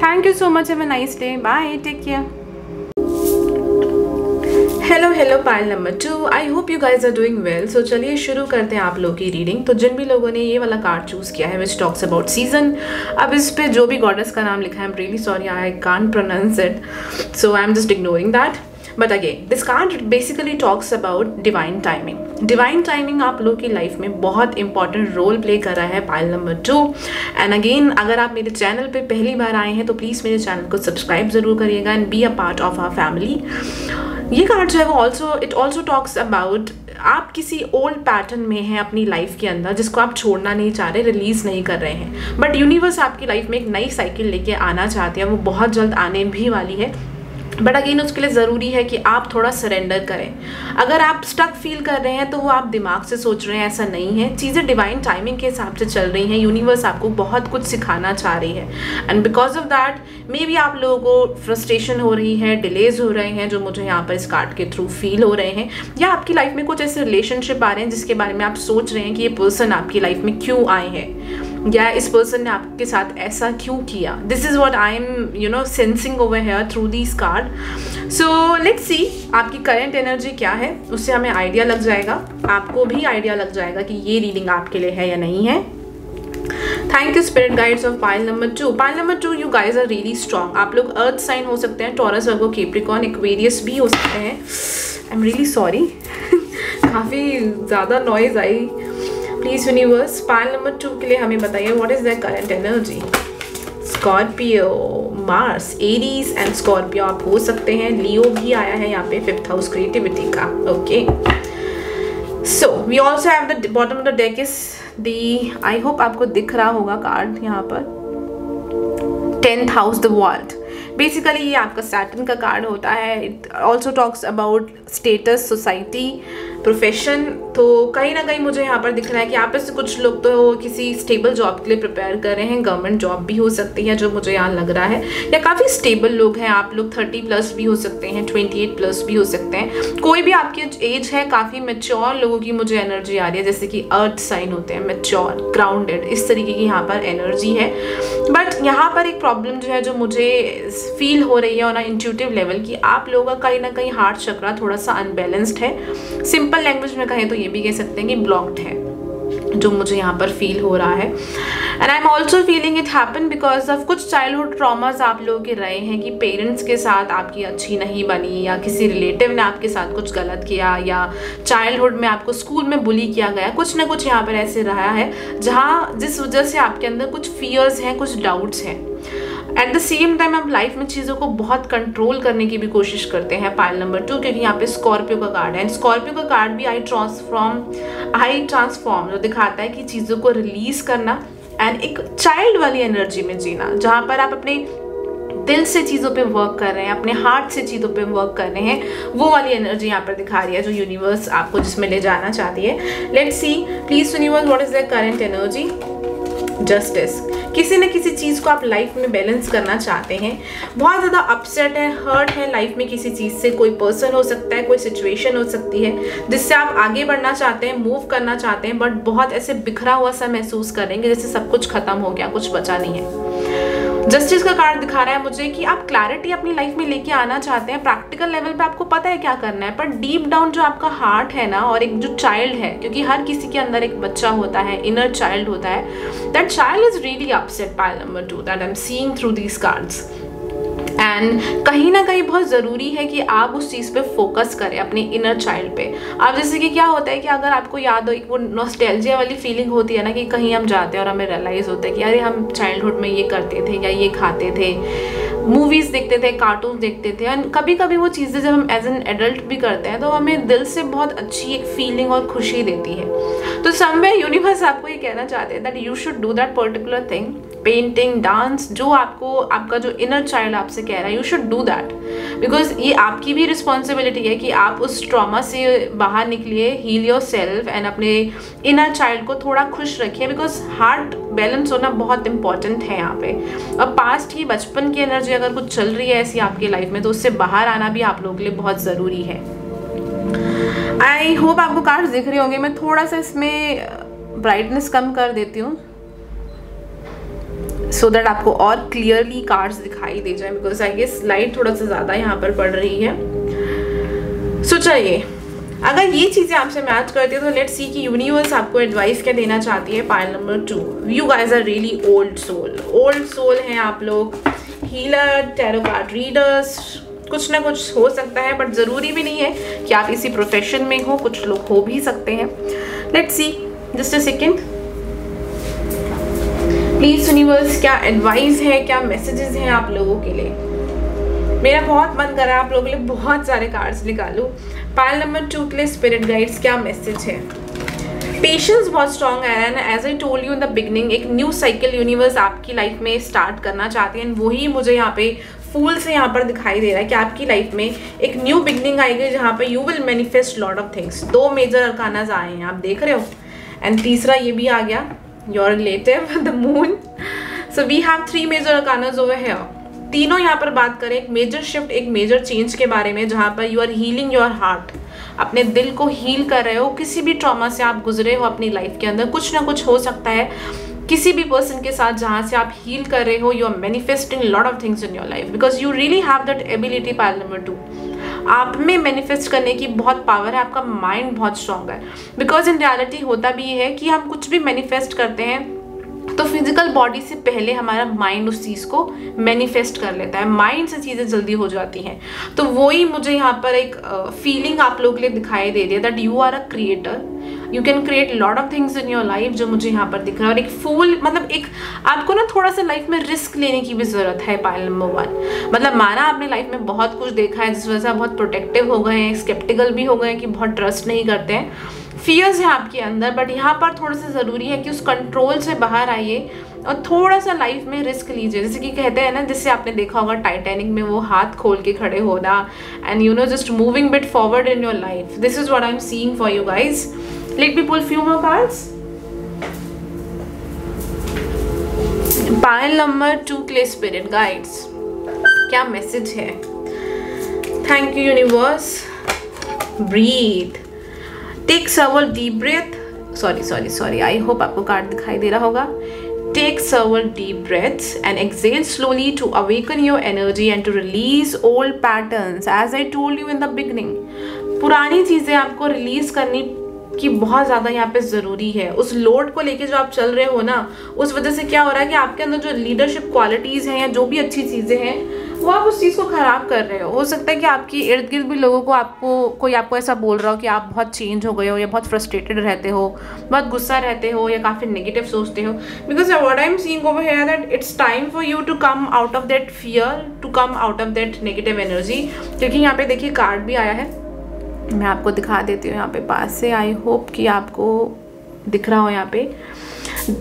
Thank you so much. Have a nice day. Bye. Take care. Hello pile number 2. I hope you guys are doing well. So चलिए शुरू करते हैं आप लोगों की रीडिंग. तो जिन भी लोगों ने ये वाला कार्ड चूज़ किया है विच टॉक्स अबाउट सीजन, अब इस पे जो भी गॉडेस का नाम लिखा है, I am really sorry, I can't pronounce it, so I am just ignoring that. But again this card basically talks about divine timing. Divine timing आप लोगों की लाइफ में बहुत इंपॉर्टेंट रोल प्ले कर रहा है पाइल नंबर 2. एंड अगेन अगर आप मेरे चैनल पे पहली बार आए हैं तो प्लीज़ मेरे चैनल को सब्सक्राइब ज़रूर करिएगा and be a part of our family. ये कार्ड जो है वो इट ऑल्सो टॉक्स अबाउट आप किसी ओल्ड पैटर्न में हैं अपनी लाइफ के अंदर जिसको आप छोड़ना नहीं चाह रहे, रिलीज़ नहीं कर रहे हैं, बट यूनिवर्स आपकी लाइफ में एक नई साइकिल लेके आना चाहते हैं. वो बहुत जल्द आने भी वाली है, बट अगेन उसके लिए ज़रूरी है कि आप थोड़ा सरेंडर करें. अगर आप स्टक फील कर रहे हैं तो वो आप दिमाग से सोच रहे हैं, ऐसा नहीं है. चीज़ें डिवाइन टाइमिंग के हिसाब से चल रही हैं. यूनिवर्स आपको बहुत कुछ सिखाना चाह रही है and because of that may be आप लोगों को फ्रस्ट्रेशन हो रही है, डिलेज हो रहे हैं जो मुझे यहाँ पर इस कार्ड के थ्रू फील हो रहे हैं, या आपकी लाइफ में कुछ ऐसे रिलेशनशिप आ रहे हैं जिसके बारे में आप सोच रहे हैं कि ये पर्सन आपकी लाइफ में क्यों आए हैं या इस पर्सन ने आपके साथ ऐसा क्यों किया. This is what I M sensing over here through this card. So let's see आपकी करंट एनर्जी क्या है, उससे हमें आइडिया लग जाएगा, आपको भी आइडिया लग जाएगा कि ये रीडिंग आपके लिए है या नहीं है. Thank you spirit guides of pile number 2. Pile number 2, you guys are really strong. आप लोग अर्थ साइन हो सकते हैं, टॉरस, वर्गो, कैप्रिकॉर्न, एक्वेरियस भी हो सकते हैं. आई एम रियली सॉरी, काफ़ी ज़्यादा noise I. Please universe pile number 2 के लिए हमें बताइए what is the current energy. Scorpio, Mars, Aries and Scorpio आप हो सकते हैं. लियो भी आया है यहाँ पे 5th हाउस क्रिएटिविटी का. Okay, so we also have the bottom of the deck is the, I hope आपको दिख रहा होगा कार्ड यहाँ पर, 10th house, the world. Basically ये आपका सैटर्न का कार्ड होता है. It also talks about status, society profession, तो कहीं ना कहीं मुझे यहाँ पर दिख रहा है कि आप में से कुछ लोग तो किसी स्टेबल जॉब के लिए प्रिपेयर कर रहे हैं। गवर्नमेंट जॉब भी हो सकती है जो मुझे यहाँ लग रहा है, या काफ़ी स्टेबल लोग हैं आप लोग। 30+ भी हो सकते हैं, 28+ भी हो सकते हैं। कोई भी आपकी एज है, काफ़ी मेच्योर लोगों की मुझे एनर्जी आ रही है, जैसे कि अर्थ साइन होते हैं, मेच्योर, ग्राउंडेड, इस तरीके की यहाँ पर एनर्जी है। बट यहाँ पर एक प्रॉब्लम जो है जो मुझे फील हो रही है ऑन इंट्यूटिव लेवल, कि आप लोगों का कहीं ना कहीं हार्ट चक्रा थोड़ा सा अनबैलेंस्ड है। सिंपल लैंग्वेज में कहें तो ये भी कह सकते हैं कि ब्लॉक्ड है, जो मुझे यहाँ पर फील हो रहा है। And I am also feeling it happen because of कुछ चाइल्डहुड ट्रॉमास आप लोगों के रहे हैं, कि पेरेंट्स के साथ आपकी अच्छी नहीं बनी, या किसी रिलेटिव ने आपके साथ कुछ गलत किया, या चाइल्डहुड में आपको स्कूल में बुली किया गया। कुछ ना कुछ यहाँ पर ऐसे रहा है जहाँ जिस वजह से आपके अंदर कुछ फियर्स हैं, कुछ डाउट्स हैं। एट द सेम टाइम आप लाइफ में चीज़ों को बहुत कंट्रोल करने की भी कोशिश करते हैं, पाइल नंबर 2, क्योंकि यहाँ पे स्कॉर्पियो का कार्ड है। स्कॉर्पियो का कार्ड भी आई ट्रांसफॉर्म जो दिखाता है कि चीज़ों को रिलीज करना एंड एक चाइल्ड वाली एनर्जी में जीना, जहाँ पर आप अपने दिल से चीज़ों पे वर्क कर रहे हैं, अपने हार्ट से चीज़ों पे वर्क कर रहे हैं। वो वाली एनर्जी यहाँ पर दिखा रही है जो यूनिवर्स आपको जिसमें ले जाना चाहती है। Let's see please universe, what is the current energy? Justice. किसी न किसी चीज़ को आप लाइफ में बैलेंस करना चाहते हैं, बहुत ज़्यादा अपसेट है, हर्ट है लाइफ में किसी चीज़ से। कोई पर्सन हो सकता है, कोई सिचुएशन हो सकती है जिससे आप आगे बढ़ना चाहते हैं, मूव करना चाहते हैं, बट बहुत ऐसे बिखरा हुआ सा महसूस करेंगे जैसे सब कुछ खत्म हो गया, कुछ बचा नहीं है। जस्टिस का कार्ड दिखा रहा है मुझे कि आप क्लैरिटी अपनी लाइफ में लेके आना चाहते हैं। प्रैक्टिकल लेवल पे आपको पता है क्या करना है, पर डीप डाउन जो आपका हार्ट है ना, और एक जो चाइल्ड है, क्योंकि हर किसी के अंदर एक बच्चा होता है, इनर चाइल्ड होता है, that child is really upset, pile number 2, that I am seeing through these cards. And कहीं ना कहीं बहुत ज़रूरी है कि आप उस चीज़ पे फोकस करें, अपने इनर चाइल्ड पे। अब जैसे कि क्या होता है कि अगर आपको याद हो, एक वो नॉस्टैल्जिया वाली फीलिंग होती है ना, कि कहीं हम जाते हैं और हमें रियलाइज़ होता है कि अरे हम चाइल्डहुड में ये करते थे, या ये खाते थे, मूवीज़ देखते थे, कार्टून देखते थे। एंड कभी कभी वो चीज़ें जब हम एज एन एडल्ट भी करते हैं तो हमें दिल से बहुत अच्छी एक फीलिंग और खुशी देती है। तो समवेयर यूनिवर्स आपको ये कहना चाहते हैं that you should do that particular thing, painting, dance, जो आपको आपका जो इनर चाइल्ड आपसे कह रहा है, you should do that, because ये आपकी भी रिस्पॉन्सिबिलिटी है कि आप उस ट्रॉमा से बाहर निकलिए, हील योर सेल्फ एंड अपने इनर चाइल्ड को थोड़ा खुश रखिए, बिकॉज हार्ट बैलेंस होना बहुत इंपॉर्टेंट है यहाँ पे। और पास्ट की, बचपन की एनर्जी अगर कुछ चल रही है ऐसी आपकी लाइफ में, तो उससे बाहर आना भी आप लोगों के लिए बहुत ज़रूरी है। आई होप आपको कार्ड्स दिख रहे होंगे। मैं थोड़ा सा इसमें ब्राइटनेस कम कर देती हूँ सो दैट आपको और क्लियरली कार्ड्स दिखाई दे जाए, बिकॉज आई गेस लाइट थोड़ा सा ज़्यादा यहाँ पर पड़ रही है। सो चलिए, अगर ये चीज़ें आपसे मैच करती है तो लेट्स सी कि यूनिवर्स आपको एडवाइस क्या देना चाहती है। Pile number 2, you guys are really old soul हैं आप लोग, हीलर, टैरो कार्ड रीडर्स, कुछ ना कुछ हो सकता है, बट ज़रूरी भी नहीं है कि आप इसी प्रोफेशन में हो, कुछ लोग हो भी सकते हैं। Let's see, just a second please universe, क्या एडवाइस है, क्या मैसेजेस हैं आप लोगों के लिए? मेरा बहुत मन कर रहा है आप लोगों के लिए बहुत सारे कार्ड्स निकालूं। पाइल नंबर 2 के लिए स्पिरिट गाइड्स क्या मैसेज है? पेशेंस बहुत स्ट्रॉन्ग है, and as I told you in the beginning, एक न्यू साइकिल यूनिवर्स आपकी लाइफ में स्टार्ट करना चाहते हैं। वही मुझे यहाँ पे फूल से यहाँ पर दिखाई दे रहा है कि आपकी लाइफ में एक न्यू बिगनिंग आएगी जहाँ पे you will manifest lot of things. 2 major arcanas आए हैं, आप देख रहे हो, एंड तीसरा ये भी आ गया, your relative, the moon. So we have 3 major arcanas over here. तीनों यहाँ पर बात करें एक मेजर शिफ्ट, एक मेजर चेंज के बारे में, जहाँ पर you are healing your heart, अपने दिल को हील कर रहे हो। किसी भी ट्रॉमा से आप गुजरे हो अपनी लाइफ के अंदर, कुछ ना कुछ हो सकता है किसी भी पर्सन के साथ जहाँ से आप हील कर रहे हो। You are manifesting lot of things in your life because you really have that ability. Pile number 2, आप में मैनिफेस्ट करने की बहुत पावर है, आपका माइंड बहुत स्ट्रॉन्ग है। बिकॉज इन रियलिटी होता भी ये है कि हम कुछ भी मैनिफेस्ट करते हैं तो फिजिकल बॉडी से पहले हमारा माइंड उस चीज़ को मैनिफेस्ट कर लेता है, माइंड से चीज़ें जल्दी हो जाती हैं। तो वही मुझे यहाँ पर एक फीलिंग आप लोगों के लिए दिखाई दे रही है that you are a creator, you can create lot of things in your life, जो मुझे यहाँ पर दिख रहा है। और एक फूल, मतलब एक आपको ना थोड़ा सा लाइफ में रिस्क लेने की भी ज़रूरत है। पाइल नंबर 1, मतलब माना आपने लाइफ में बहुत कुछ देखा है जिस वजह से आप बहुत प्रोटेक्टिव हो गए हैं, स्केप्टिकल भी हो गए हैं कि बहुत ट्रस्ट नहीं करते हैं, फियर्स है आपके अंदर, बट यहाँ पर थोड़ा सा ज़रूरी है कि उस कंट्रोल से बाहर आइए और थोड़ा सा लाइफ में रिस्क लीजिए। जैसे कि कहते हैं ना, जिससे आपने देखा होगा टाइटैनिक में, वो हाथ खोल के खड़े होना and you know just moving bit forward in your life. This is what I am seeing for you guys. Let me pull few more cards. Pile number 2 क्ले स्पिरिट गाइड्स, क्या मैसेज है? Thank you universe. Breathe, take several deep breath. Sorry. I hope आपको card दिखाई दे रहा होगा। Take several deep breaths and exhale slowly to awaken your energy and to release old patterns. As I told you in the beginning, पुरानी चीज़ें आपको release करनी की बहुत ज़्यादा यहाँ पे ज़रूरी है। उस लोड को लेके जो आप चल रहे हो ना, उस वजह से क्या हो रहा है कि आपके अंदर जो लीडरशिप क्वालिटीज़ हैं या जो भी अच्छी चीज़ें हैं, वो आप उस चीज़ को ख़राब कर रहे हो सकता है कि आपकी इर्द गिर्द भी लोगों को कोई आपको ऐसा बोल रहा हो कि आप बहुत चेंज हो गए हो, या बहुत फ्रस्ट्रेटेड रहते हो, बहुत गुस्सा रहते हो, या काफ़ी नेगेटिव सोचते हो। Because what I am seeing over here that it's time for you to come out of that fear, to come out of that negative energy. क्योंकि यहाँ पे देखिए कार्ड भी आया है, मैं आपको दिखा देती हूँ यहाँ पे पास से। आई होप कि आपको दिख रहा हो यहाँ पे।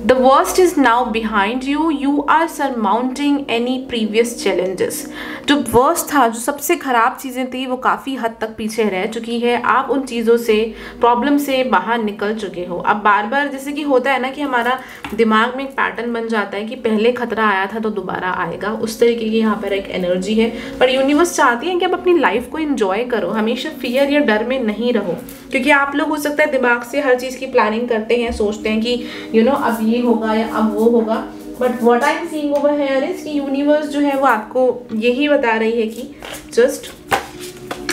The worst is now behind you. You are surmounting any previous challenges. जो worst था, जो सबसे ख़राब चीज़ें थी, वो काफ़ी हद तक पीछे रह चुकी है। आप उन चीज़ों से, प्रॉब्लम से बाहर निकल चुके हो। अब बार बार जैसे कि होता है ना कि हमारा दिमाग में एक पैटर्न बन जाता है कि पहले खतरा आया था तो दोबारा आएगा, उस तरीके की यहाँ पर एक एनर्जी है। पर यूनिवर्स चाहती है कि आप अपनी लाइफ को इंजॉय करो, हमेशा फियर या डर में नहीं रहो। क्योंकि आप लोग हो सकता है दिमाग से हर चीज़ की प्लानिंग करते हैं, सोचते हैं कि यू नो अब ये होगा या अब वो होगा। But what I am seeing over here is कि यूनिवर्स जो है वो आपको यही बता रही है कि just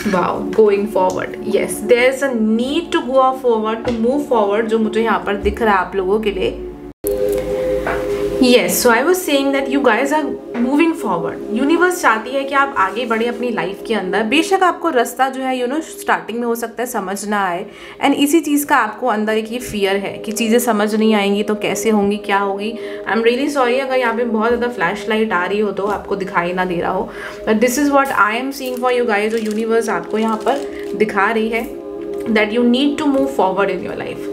wow, going forward. Yes, there is a need to go forward, to move forward, जो मुझे यहाँ पर दिख रहा है आप लोगों के लिए। Yes, so I was saying that you guys are moving forward. Universe चाहती है कि आप आगे बढ़े अपनी लाइफ के अंदर। बेशक आपको रास्ता जो है स्टार्टिंग में हो सकता है समझ ना आए, एंड इसी चीज़ का आपको अंदर एक ये फियर है कि चीज़ें समझ नहीं आएंगी तो कैसे होंगी, क्या होगी। आई एम रियली सॉरी अगर यहाँ पे बहुत ज़्यादा फ्लैश लाइट आ रही हो तो आपको दिखाई ना दे रहा हो, but this is what I am seeing for you guys. जो यूनिवर्स आपको यहाँ पर दिखा रही है that you need to move forward in your life.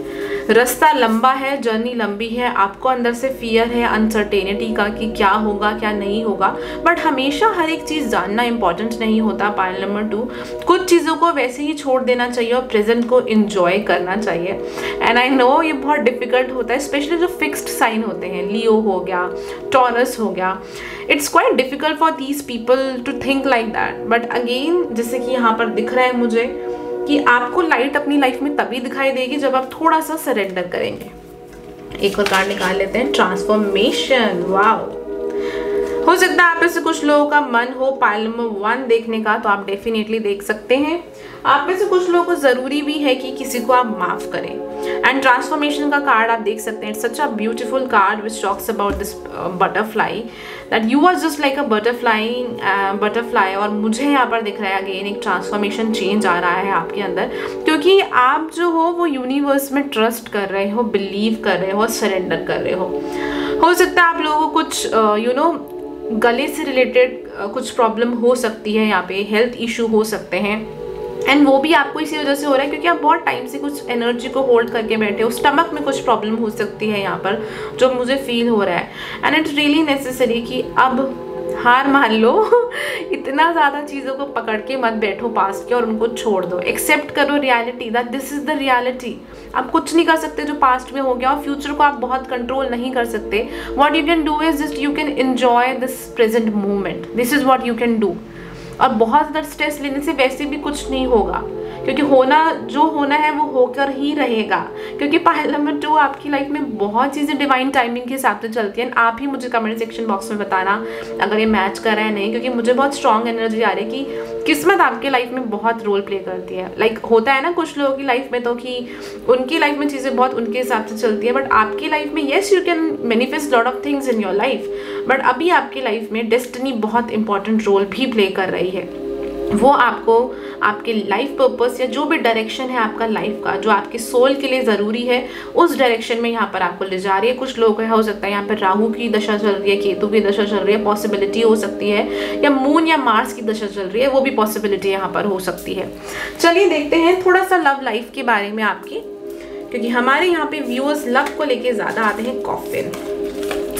रास्ता लंबा है, जर्नी लंबी है, आपको अंदर से फियर है अनसर्टेनिटी का कि क्या होगा क्या नहीं होगा। बट हमेशा हर एक चीज़ जानना इंपॉर्टेंट नहीं होता। पाइल नंबर 2, कुछ चीज़ों को वैसे ही छोड़ देना चाहिए और प्रेजेंट को इंजॉय करना चाहिए। एंड आई नो ये बहुत डिफिकल्ट होता है, स्पेशली जो फिक्स्ड साइन होते हैं, लियो हो गया, टॉरस हो गया। It's quite difficult for these people to think like that. But again जैसे कि यहाँ पर दिख रहा है मुझे कि आपको लाइट अपनी लाइफ में तभी दिखाई देगी जब आप थोड़ा सा सरेंडर करेंगे। एक और कार्ड निकाल लेते हैं, ट्रांसफॉर्मेशन। वाओ, हो सकता है आप में से कुछ लोगों का मन हो पाइल नंबर 1 देखने का, तो आप डेफिनेटली देख सकते हैं। आप में से कुछ लोगों को ज़रूरी भी है कि किसी को आप माफ़ करें। एंड ट्रांसफॉर्मेशन का कार्ड आप देख सकते हैं। It's such a beautiful card which talks about this butterfly, that you are just like a butterfly. और मुझे यहाँ पर दिख रहा है अगेन एक ट्रांसफॉर्मेशन चेंज आ रहा है आपके अंदर, क्योंकि आप जो हो वो यूनिवर्स में ट्रस्ट कर रहे हो, बिलीव कर रहे हो, सरेंडर कर रहे हो सकता है आप लोगों को कुछ गले से रिलेटेड कुछ प्रॉब्लम हो सकती है, यहाँ पे हेल्थ इशू हो सकते हैं, एंड वो भी आपको इसी वजह से हो रहा है क्योंकि आप बहुत टाइम से कुछ एनर्जी को होल्ड करके बैठे हो। स्टमक में कुछ प्रॉब्लम हो सकती है यहाँ पर, जो मुझे फील हो रहा है। एंड इट्स रियली नेसेसरी कि अब हार मान लो इतना ज़्यादा चीज़ों को पकड़ के मत बैठो पास्ट के और उनको छोड़ दो। एक्सेप्ट करो reality, that this is the reality. आप कुछ नहीं कर सकते जो पास्ट में हो गया, और फ्यूचर को आप बहुत कंट्रोल नहीं कर सकते। What you can do is just you can enjoy this present moment, this is what you can do. और बहुत ज़्यादा स्ट्रेस लेने से वैसे भी कुछ नहीं होगा, क्योंकि जो होना है वो होकर ही रहेगा। क्योंकि पाइल नंबर 2 आपकी लाइफ में बहुत चीज़ें डिवाइन टाइमिंग के हिसाब से चलती हैं। आप ही मुझे कमेंट सेक्शन बॉक्स में बताना अगर ये मैच कर रहा है नहीं, क्योंकि मुझे बहुत स्ट्रॉन्ग एनर्जी आ रही है कि किस्मत आपके लाइफ में बहुत रोल प्ले करती है। लाइक होता है ना कुछ लोगों की लाइफ में तो कि उनकी लाइफ में चीज़ें बहुत उनके हिसाब से चलती है, बट आपकी लाइफ में yes you can manifest lot of things in your life, but अभी आपकी लाइफ में डेस्टिनी बहुत इंपॉर्टेंट रोल भी प्ले कर रही है। वो आपको आपके लाइफ पर्पस या जो भी डायरेक्शन है आपका लाइफ का, जो आपके सोल के लिए ज़रूरी है, उस डायरेक्शन में यहाँ पर आपको ले जा रही है। कुछ लोगों का हो सकता है यहाँ पर राहु की दशा चल रही है, केतु की दशा चल रही है, पॉसिबिलिटी हो सकती है, या मून या मार्स की दशा चल रही है, वो भी पॉसिबिलिटी यहाँ पर हो सकती है। चलिए देखते हैं थोड़ा सा लव लाइफ के बारे में आपकी। क्योंकि हमारे यहाँ पे व्यूअर्स लव को लेके ज़्यादा आते हैं coffin.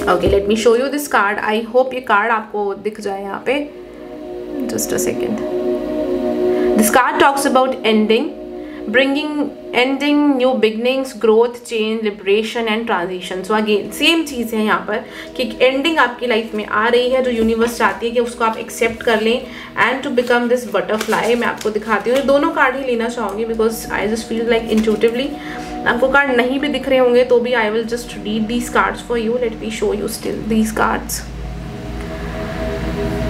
Okay, late me show you this card. I hope ये कार्ड आपको दिख जाए यहाँ पे। Just a second. This card talks about ending, ending, new beginnings, growth, change, liberation and transition। So again same चीज़ है यहाँ पर कि एक एंडिंग आपकी लाइफ में आ रही है जो यूनिवर्स चाहती है कि उसको आप एक्सेप्ट कर लें and to become this butterfly. मैं आपको दिखाती हूँ, दोनों कार्ड ही लेना चाहूँगी because I just feel like intuitively. आपको कार्ड नहीं भी दिख रहे होंगे तो भी I will just read these cards for you. Let me show you still these cards.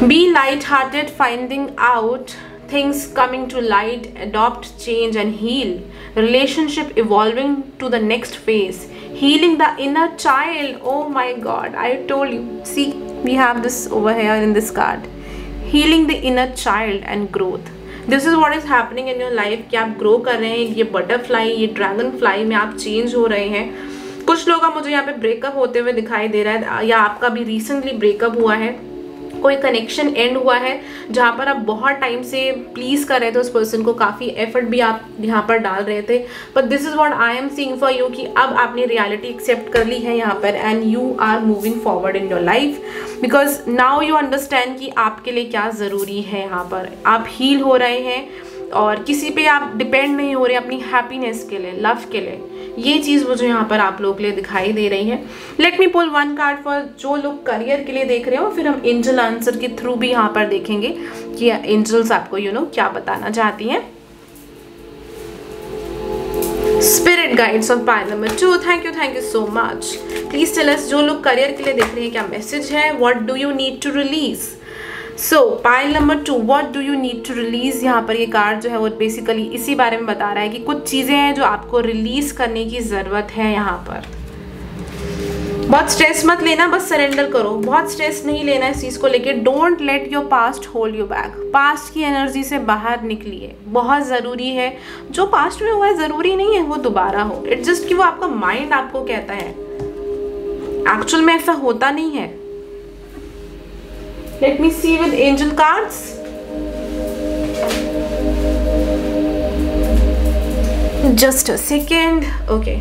Be light hearted, finding out things coming to light, adopt, change and heal, relationship evolving to the next phase, healing the inner child। Oh my god, I told you, see we have this over here in this card, healing the inner child and growth। This is what is happening in your life कि आप grow कर रहे हैं, ये butterfly, ये dragonfly में आप change हो रहे हैं। कुछ लोग का मुझे यहाँ पे ब्रेकअप होते हुए दिखाई दे रहा है, या आपका भी रिसेंटली ब्रेकअप हुआ है, कोई कनेक्शन एंड हुआ है जहाँ पर आप बहुत टाइम से प्लीज़ कर रहे थे उस पर्सन को, काफ़ी एफर्ट भी आप यहाँ पर डाल रहे थे, but this is what I am seeing for you कि अब आपने रियलिटी एक्सेप्ट कर ली है यहाँ पर and you are moving forward in your life because now you understand कि आपके लिए क्या ज़रूरी है। यहाँ पर आप हील हो रहे हैं और किसी पे आप डिपेंड नहीं हो रहे अपनी हैप्पीनेस के लिए, लव के लिए। ये चीज़ मुझे यहाँ पर आप लोग के लिए दिखाई दे रही है। Let me pull one card for जो लोग करियर के लिए देख रहे हो, फिर हम एंजल आंसर के थ्रू भी यहाँ पर देखेंगे कि एंजल्स आपको क्या बताना चाहती हैं। Spirit guides of pile number 2, thank you so much. Please tell us, जो लोग करियर के लिए देख रहे हैं क्या मैसेज है, what do you need to release. So pile number 2, what do you need to release. यहाँ पर ये कार्ड जो है वो बेसिकली इसी बारे में बता रहा है कि कुछ चीज़ें हैं जो आपको रिलीज करने की ज़रूरत है। यहाँ पर बहुत स्ट्रेस मत लेना, बस सरेंडर करो, बहुत स्ट्रेस नहीं लेना इस चीज़ को लेके। Don't let your past hold you back. Past की एनर्जी से बाहर निकलिए, बहुत ज़रूरी है। जो पास्ट में हुआ है ज़रूरी नहीं है वो दोबारा हो, इट्स जस्ट कि वो आपका माइंड आपको कहता है, एक्चुअल में ऐसा होता नहीं है। Let me see with angel cards। Just a second। Okay,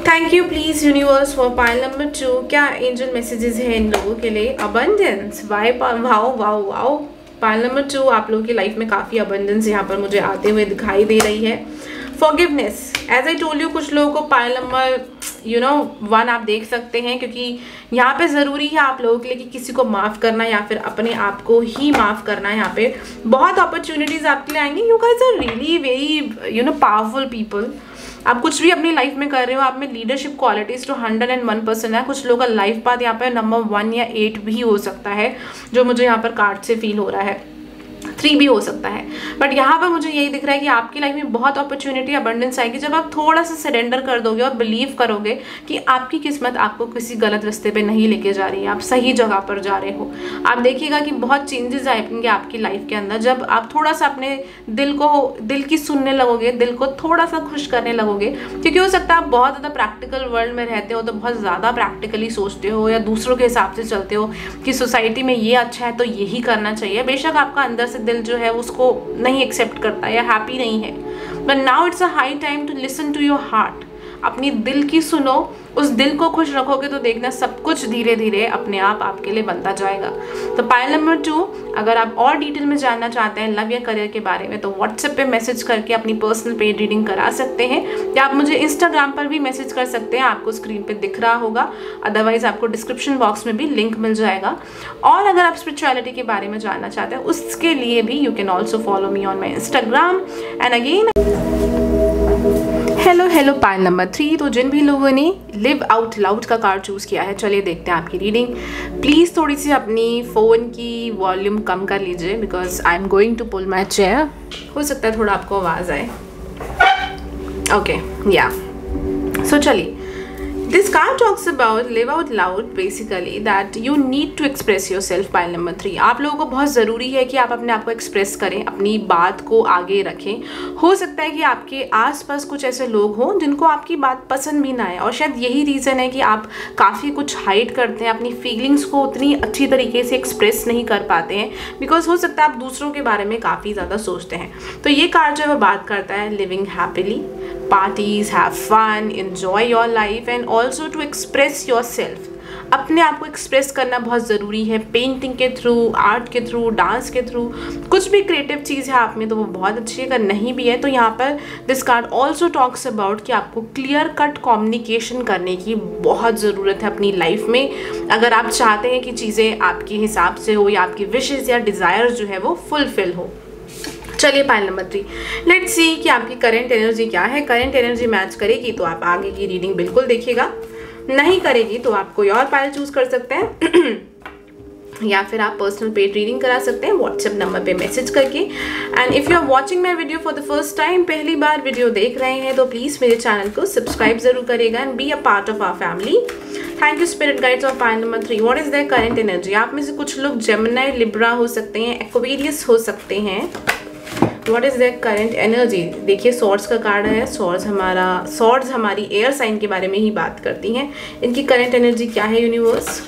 thank you please universe for pile number 2। क्या angel messages है इन लोगों के लिए? abundance, wow. पाइल नंबर 2 आप लोगों की लाइफ में काफ़ी abundance यहाँ पर मुझे आते हुए दिखाई दे रही है। Forgiveness, as I told you, कुछ लोगों को पाइल नंबर 1 आप देख सकते हैं क्योंकि यहाँ पे ज़रूरी है आप लोगों के लिए कि किसी को माफ़ करना या फिर अपने आप को ही माफ़ करना। यहाँ पे बहुत अपॉर्चुनिटीज़ आपके लिए आएंगी। You guys are really very powerful people. आप कुछ भी अपनी लाइफ में कर रहे हो, आप में लीडरशिप क्वालिटीज़ तो 101% है। कुछ लोगों का लाइफ पाथ यहाँ पे नंबर 1 या 8 भी हो सकता है, जो मुझे यहाँ पर कार्ड से फील हो रहा है, 3 भी हो सकता है। बट यहाँ पर मुझे यही दिख रहा है कि आपकी लाइफ में बहुत अपॉर्चुनिटी, अबंडेंस आएगी जब आप थोड़ा सा सरेंडर कर दोगे और बिलीव करोगे कि आपकी किस्मत आपको किसी गलत रास्ते पे नहीं लेके जा रही है, आप सही जगह पर जा रहे हो। आप देखिएगा कि बहुत चेंजेस आएंगे आपकी लाइफ के अंदर जब आप थोड़ा सा अपने दिल की सुनने लगोगे, दिल को थोड़ा सा खुश करने लगोगे। क्योंकि हो सकता है आप बहुत ज़्यादा प्रैक्टिकल वर्ल्ड में रहते हो तो बहुत ज़्यादा प्रैक्टिकली सोचते हो या दूसरों के हिसाब से चलते हो कि सोसाइटी में ये अच्छा है तो यही करना चाहिए। बेशक आपका अंदर से दिल जो है उसको नहीं एक्सेप्ट करता या हैप्पी नहीं है, but now it's a high time to listen to your heart. अपनी दिल की सुनो, उस दिल को खुश रखोगे तो देखना सब कुछ धीरे धीरे अपने आप आपके लिए बनता जाएगा। तो पाइल नंबर 2, अगर आप और डिटेल में जानना चाहते हैं लव या करियर के बारे में तो व्हाट्सएप पे मैसेज करके अपनी पर्सनल पेड रीडिंग करा सकते हैं, या आप मुझे इंस्टाग्राम पर भी मैसेज कर सकते हैं, आपको स्क्रीन पे दिख रहा होगा। अदरवाइज आपको डिस्क्रिप्शन बॉक्स में भी लिंक मिल जाएगा। और अगर आप स्पिरिचुअलिटी के बारे में जानना चाहते हैं उसके लिए भी you can also follow me on my Instagram. And again hello pile number 3, तो जिन भी लोगों ने लिव आउट लाउड का कार्ड चूज़ किया है, चलिए देखते हैं आपकी रीडिंग। प्लीज़ थोड़ी सी अपनी फ़ोन की वॉल्यूम कम कर लीजिए because I am going to pull my chair. हो सकता है थोड़ा आपको आवाज़ आए। ओके, या सो चलिए, this card talks about live out loud, basically that you need to express yourself. Pile number 3, आप लोगों को बहुत ज़रूरी है कि आप अपने आप को एक्सप्रेस करें, अपनी बात को आगे रखें। हो सकता है कि आपके आसपास कुछ ऐसे लोग हों जिनको आपकी बात पसंद भी ना आए, और शायद यही रीज़न है कि आप काफ़ी कुछ हाइड करते हैं, अपनी फीलिंग्स को उतनी अच्छी तरीके से एक्सप्रेस नहीं कर पाते हैं बिकॉज हो सकता है आप दूसरों के बारे में काफ़ी ज़्यादा सोचते हैं। तो ये कार्ड जो है वो बात करता है living happily, parties, have fun, enjoy your life and also to express yourself. अपने आप को एक्सप्रेस करना बहुत ज़रूरी है, पेंटिंग के थ्रू, आर्ट के थ्रू, डांस के थ्रू, कुछ भी क्रिएटिव चीज़ है आप में तो वो बहुत अच्छी है, अगर नहीं भी है तो यहाँ पर this card also talks about कि आपको क्लियर कट कम्युनिकेशन करने की बहुत ज़रूरत है अपनी लाइफ में, अगर आप चाहते हैं कि चीज़ें आपके हिसाब से हो या आपकी विशेज़ या डिज़ायर जो है वो फुलफिल हो। चलिए पाइल नंबर 3, लेट्स सी कि आपकी करंट एनर्जी क्या है। करंट एनर्जी मैच करेगी तो आप आगे की रीडिंग बिल्कुल देखिएगा, नहीं करेगी तो आप कोई और पाइल चूज कर सकते हैं या फिर आप पर्सनल पेड रीडिंग करा सकते हैं व्हाट्सएप नंबर पे मैसेज करके। And if you are watching my video for the first time, पहली बार वीडियो देख रहे हैं तो प्लीज़ मेरे चैनल को सब्सक्राइब जरूर करेगा and be a part of our family. Thank you spirit guides of pile number 3। What is their current energy? आप में से कुछ लोग जेमिनी, लिब्रा हो सकते हैं, एक्वेरियस हो सकते हैं। What is their current energy? देखिए सॉर्ड्स का कार्ड है, सॉर्ड्स हमारी एयर साइन के बारे में ही बात करती हैं। इनकी करंट एनर्जी क्या है यूनिवर्स?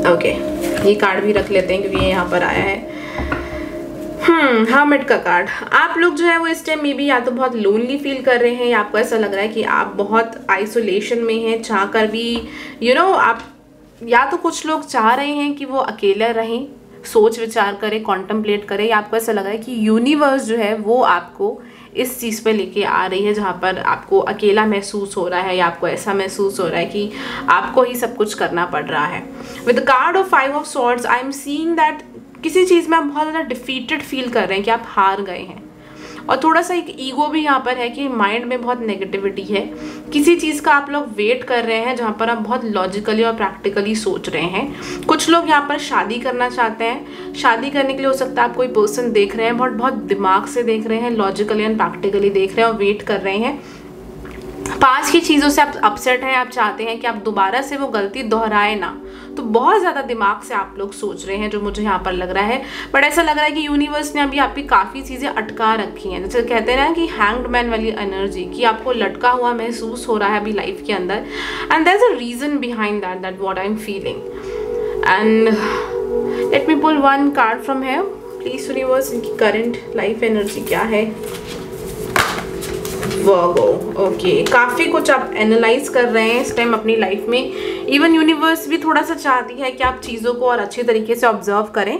ओके, ये कार्ड भी रख लेते हैं क्योंकि ये यहाँ पर आया है। हर्मिट का कार्ड। आप लोग जो है वो इस टाइम मे बी या तो बहुत लोनली फील कर रहे हैं या आपको ऐसा लग रहा है कि आप बहुत आइसोलेशन में हैं, चाह कर भी आप या तो कुछ लोग चाह रहे हैं कि वो अकेले रहें, सोच विचार करें, कॉन्टम्पलेट करें, या आपको ऐसा लग रहा है कि यूनिवर्स जो है वो आपको इस चीज़ पे लेके आ रही है जहाँ पर आपको अकेला महसूस हो रहा है या आपको ऐसा महसूस हो रहा है कि आपको ही सब कुछ करना पड़ रहा है। With the card of 5 of swords I am seeing that किसी चीज़ में आप बहुत ज़्यादा डिफीटेड फील कर रहे हैं कि आप हार गए हैं, और थोड़ा सा एक ईगो भी यहाँ पर है कि माइंड में बहुत नेगेटिविटी है। किसी चीज़ का आप लोग वेट कर रहे हैं जहाँ पर आप बहुत लॉजिकली और प्रैक्टिकली सोच रहे हैं। कुछ लोग यहाँ पर शादी करना चाहते हैं, शादी करने के लिए हो सकता है आप कोई पर्सन देख रहे हैं, बहुत दिमाग से देख रहे हैं, लॉजिकली एंड प्रैक्टिकली देख रहे हैं और वेट कर रहे हैं। पास की चीज़ों से आप अपसेट हैं, आप चाहते हैं कि आप दोबारा से वो गलती दोहराए ना, तो बहुत ज़्यादा दिमाग से आप लोग सोच रहे हैं जो मुझे यहाँ पर लग रहा है। बट ऐसा लग रहा है कि यूनिवर्स ने अभी आपकी काफ़ी चीज़ें अटका रखी हैं, जैसे कहते हैं ना कि हैंग्ड मैन वाली एनर्जी, कि आपको लटका हुआ महसूस हो रहा है अभी लाइफ के अंदर। And there is a reason behind that what I am feeling. And let me pull one card from here please universe, इनकी करंट लाइफ एनर्जी क्या है? वर्गो। ओके, काफ़ी कुछ आप एनालाइज कर रहे हैं इस टाइम अपनी लाइफ में। इवन यूनिवर्स भी थोड़ा सा चाहती है कि आप चीज़ों को और अच्छे तरीके से ऑब्जर्व करें।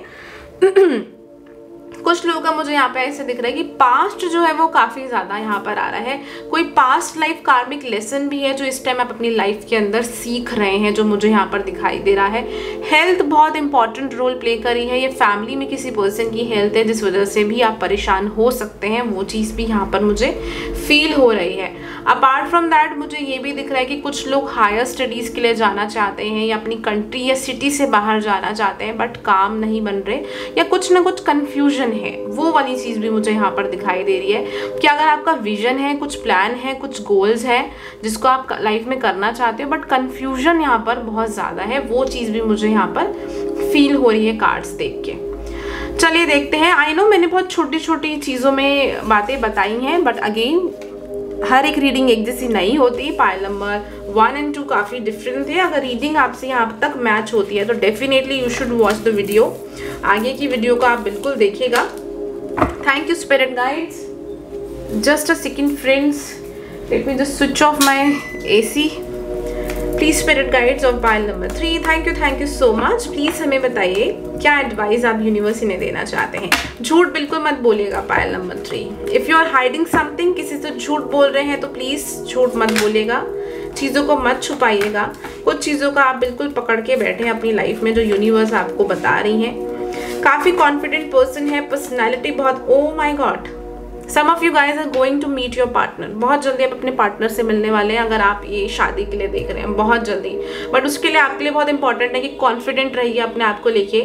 कुछ लोगों का मुझे यहाँ पे ऐसे दिख रहा है कि पास्ट जो है वो काफ़ी ज़्यादा यहाँ पर आ रहा है। कोई पास्ट लाइफ कार्मिक लेसन भी है जो इस टाइम आप अपनी लाइफ के अंदर सीख रहे हैं, जो मुझे यहाँ पर दिखाई दे रहा है। हेल्थ बहुत इंपॉर्टेंट रोल प्ले कर रही है। ये फैमिली में किसी पर्सन की हेल्थ है जिस वजह से भी आप परेशान हो सकते हैं, वो चीज़ भी यहाँ पर मुझे फील हो रही है। अपार्ट फ्रॉम दैट मुझे ये भी दिख रहा है कि कुछ लोग हायर स्टडीज़ के लिए जाना चाहते हैं या अपनी कंट्री या सिटी से बाहर जाना चाहते हैं, बट काम नहीं बन रहे या कुछ ना कुछ कन्फ्यूजन है। वो वाली चीज़ भी मुझे यहाँ पर दिखाई दे रही है कि अगर आपका विजन है, कुछ प्लान है, कुछ गोल्स है जिसको आप लाइफ में करना चाहते हो, बट कन्फ्यूजन यहाँ पर बहुत ज़्यादा है, वो चीज़ भी मुझे यहाँ पर फील हो रही है कार्ड्स देख के। चलिए देखते हैं। आई नो मैंने बहुत छोटी छोटी चीज़ों में बातें बताई हैं, बट अगेन हर एक रीडिंग एक जैसी नहीं होती। पाइल नंबर 1 और 2 काफ़ी डिफरेंट थे। अगर रीडिंग आपसे यहाँ तक मैच होती है तो definitely you should watch the video. आगे की वीडियो को आप बिल्कुल देखिएगा। Thank you spirit guides. Just a second friends, let me just switch of my AC। Please spirit guides of pile number 3, thank you so much. Please हमें बताइए क्या advice आप यूनिवर्स इन्हें देना चाहते हैं। झूठ बिल्कुल मत बोलिएगा pile number 3। If you are hiding something, किसी से झूठ बोल रहे हैं तो प्लीज़ झूठ मत बोलिएगा, चीज़ों को मत छुपाइएगा। कुछ चीज़ों का आप बिल्कुल पकड़ के बैठे हैं अपनी लाइफ में जो यूनिवर्स आपको बता रही हैं। काफ़ी कॉन्फिडेंट पर्सन है, पर्सनैलिटी बहुत, oh my god, some of you guys are going to meet your partner. बहुत जल्दी आप अपने पार्टनर से मिलने वाले हैं अगर आप ये शादी के लिए देख रहे हैं, बहुत जल्दी। बट उसके लिए आपके लिए बहुत इंपॉर्टेंट है कि कॉन्फिडेंट रहिए अपने आप को लेके।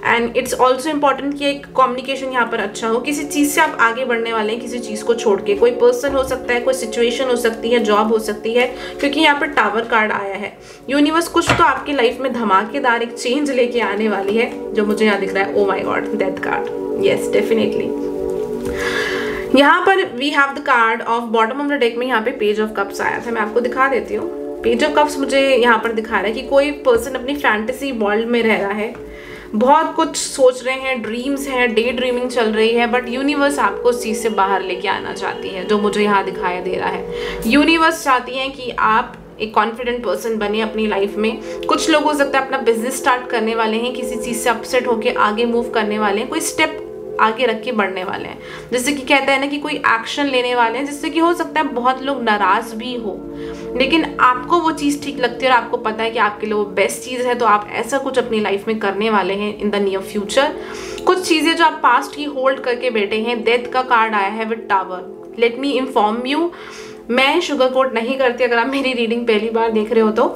एंड इट्स ऑल्सो इम्पॉर्टेंट कि एक कम्युनिकेशन यहाँ पर अच्छा हो। किसी चीज़ से आप आगे बढ़ने वाले हैं, किसी चीज़ को छोड़ के। कोई पर्सन हो सकता है, कोई सिचुएशन हो सकती है, जॉब हो सकती है, क्योंकि यहाँ पर टावर कार्ड आया है। यूनिवर्स कुछ तो आपकी लाइफ में धमाकेदार एक चेंज लेके आने वाली है जो मुझे यहाँ दिख रहा है। Oh my god, death card, yes definitely. यहाँ पर we have the card of bottom of the deck में यहाँ पे पेज ऑफ कप्स आया था। मैं आपको दिखा देती हूँ। पेज ऑफ कप्स मुझे यहाँ पर दिखा रहा है कि कोई पर्सन अपनी फैंटेसी वर्ल्ड में रह रहा है। बहुत कुछ सोच रहे हैं, ड्रीम्स हैं, डे ड्रीमिंग चल रही है, बट यूनिवर्स आपको उस चीज़ से बाहर लेके आना चाहती है, जो मुझे यहाँ दिखाया दे रहा है। यूनिवर्स चाहती है कि आप एक कॉन्फिडेंट पर्सन बने अपनी लाइफ में। कुछ लोग हो सकता है अपना बिजनेस स्टार्ट करने वाले हैं, किसी चीज़ से अपसेट होकर आगे मूव करने वाले हैं, कोई स्टेप आगे रख के बढ़ने वाले हैं, जैसे कि कहते हैं ना कि कोई एक्शन लेने वाले हैं, जिससे कि हो सकता है बहुत लोग नाराज भी हो, लेकिन आपको वो चीज़ ठीक लगती है और आपको पता है कि आपके लिए वो बेस्ट चीज़ है, तो आप ऐसा कुछ अपनी लाइफ में करने वाले हैं इन द नियर फ्यूचर। कुछ चीज़ें जो आप पास्ट की होल्ड करके बैठे हैं। डेथ का कार्ड आया है with tower. Let me inform you, मैं शुगर कोट नहीं करती, अगर आप मेरी रीडिंग पहली बार देख रहे हो तो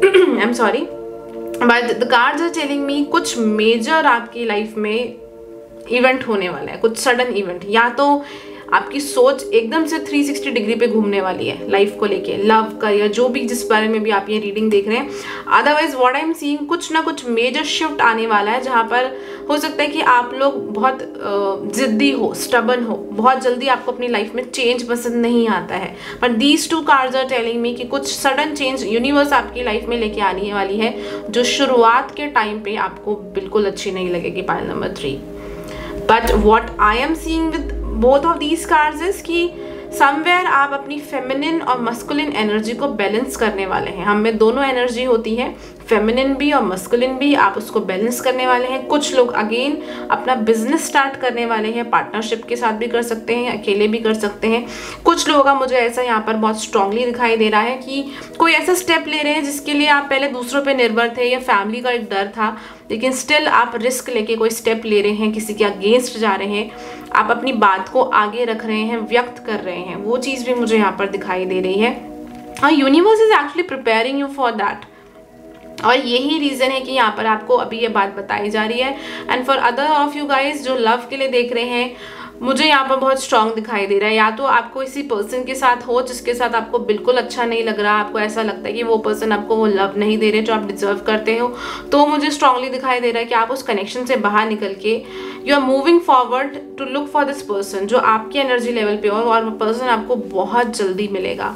I am sorry, but the cards are telling me कुछ मेजर आपकी लाइफ में इवेंट होने वाला है, कुछ सडन इवेंट, या तो आपकी सोच एकदम से 360 डिग्री पे घूमने वाली है लाइफ को लेके, लव, करियर, जो भी जिस बारे में भी आप ये रीडिंग देख रहे हैं। Otherwise what I am seeing, कुछ ना कुछ मेजर शिफ्ट आने वाला है, जहाँ पर हो सकता है कि आप लोग बहुत जिद्दी हो, स्टबन हो, बहुत जल्दी आपको अपनी लाइफ में चेंज पसंद नहीं आता है, but these two cards are telling me कि कुछ सडन चेंज यूनिवर्स आपकी लाइफ में लेके आने वाली है, जो शुरुआत के टाइम पे आपको बिल्कुल अच्छी नहीं लगेगी। Pile number 3। But what I am seeing with both of these cards is कि समवेयर आप अपनी फेमिनिन और मस्कुलिन एनर्जी को बैलेंस करने वाले हैं। हम में दोनों एनर्जी होती है, फेमिनिन भी और मस्कुलिन भी, आप उसको बैलेंस करने वाले हैं। कुछ लोग अगेन अपना बिजनेस स्टार्ट करने वाले हैं, पार्टनरशिप के साथ भी कर सकते हैं, अकेले भी कर सकते हैं। कुछ लोगों का मुझे ऐसा यहाँ पर बहुत स्ट्रांगली दिखाई दे रहा है कि कोई ऐसा स्टेप ले रहे हैं जिसके लिए आप पहले दूसरों पे निर्भर थे या फैमिली का एक डर था, लेकिन स्टिल आप रिस्क लेके कोई स्टेप ले रहे हैं, किसी के अगेंस्ट जा रहे हैं, आप अपनी बात को आगे रख रहे हैं, व्यक्त कर रहे हैं, वो चीज़ भी मुझे यहाँ पर दिखाई दे रही है। हाँ, universe is actually preparing you for that, और यही रीज़न है कि यहाँ पर आपको अभी ये बात बताई जा रही है। And for other of you guys जो लव के लिए देख रहे हैं, मुझे यहाँ पर बहुत स्ट्रांग दिखाई दे रहा है। या तो आपको इसी पर्सन के साथ हो जिसके साथ आपको बिल्कुल अच्छा नहीं लग रहा, आपको ऐसा लगता है कि वो पर्सन आपको वो लव नहीं दे रहे जो आप डिजर्व करते हो, तो मुझे स्ट्रांगली दिखाई दे रहा है कि आप उस कनेक्शन से बाहर निकल के you are moving forward to look for this person जो आपकी एनर्जी लेवल पे हो, और वो पर्सन आपको बहुत जल्दी मिलेगा।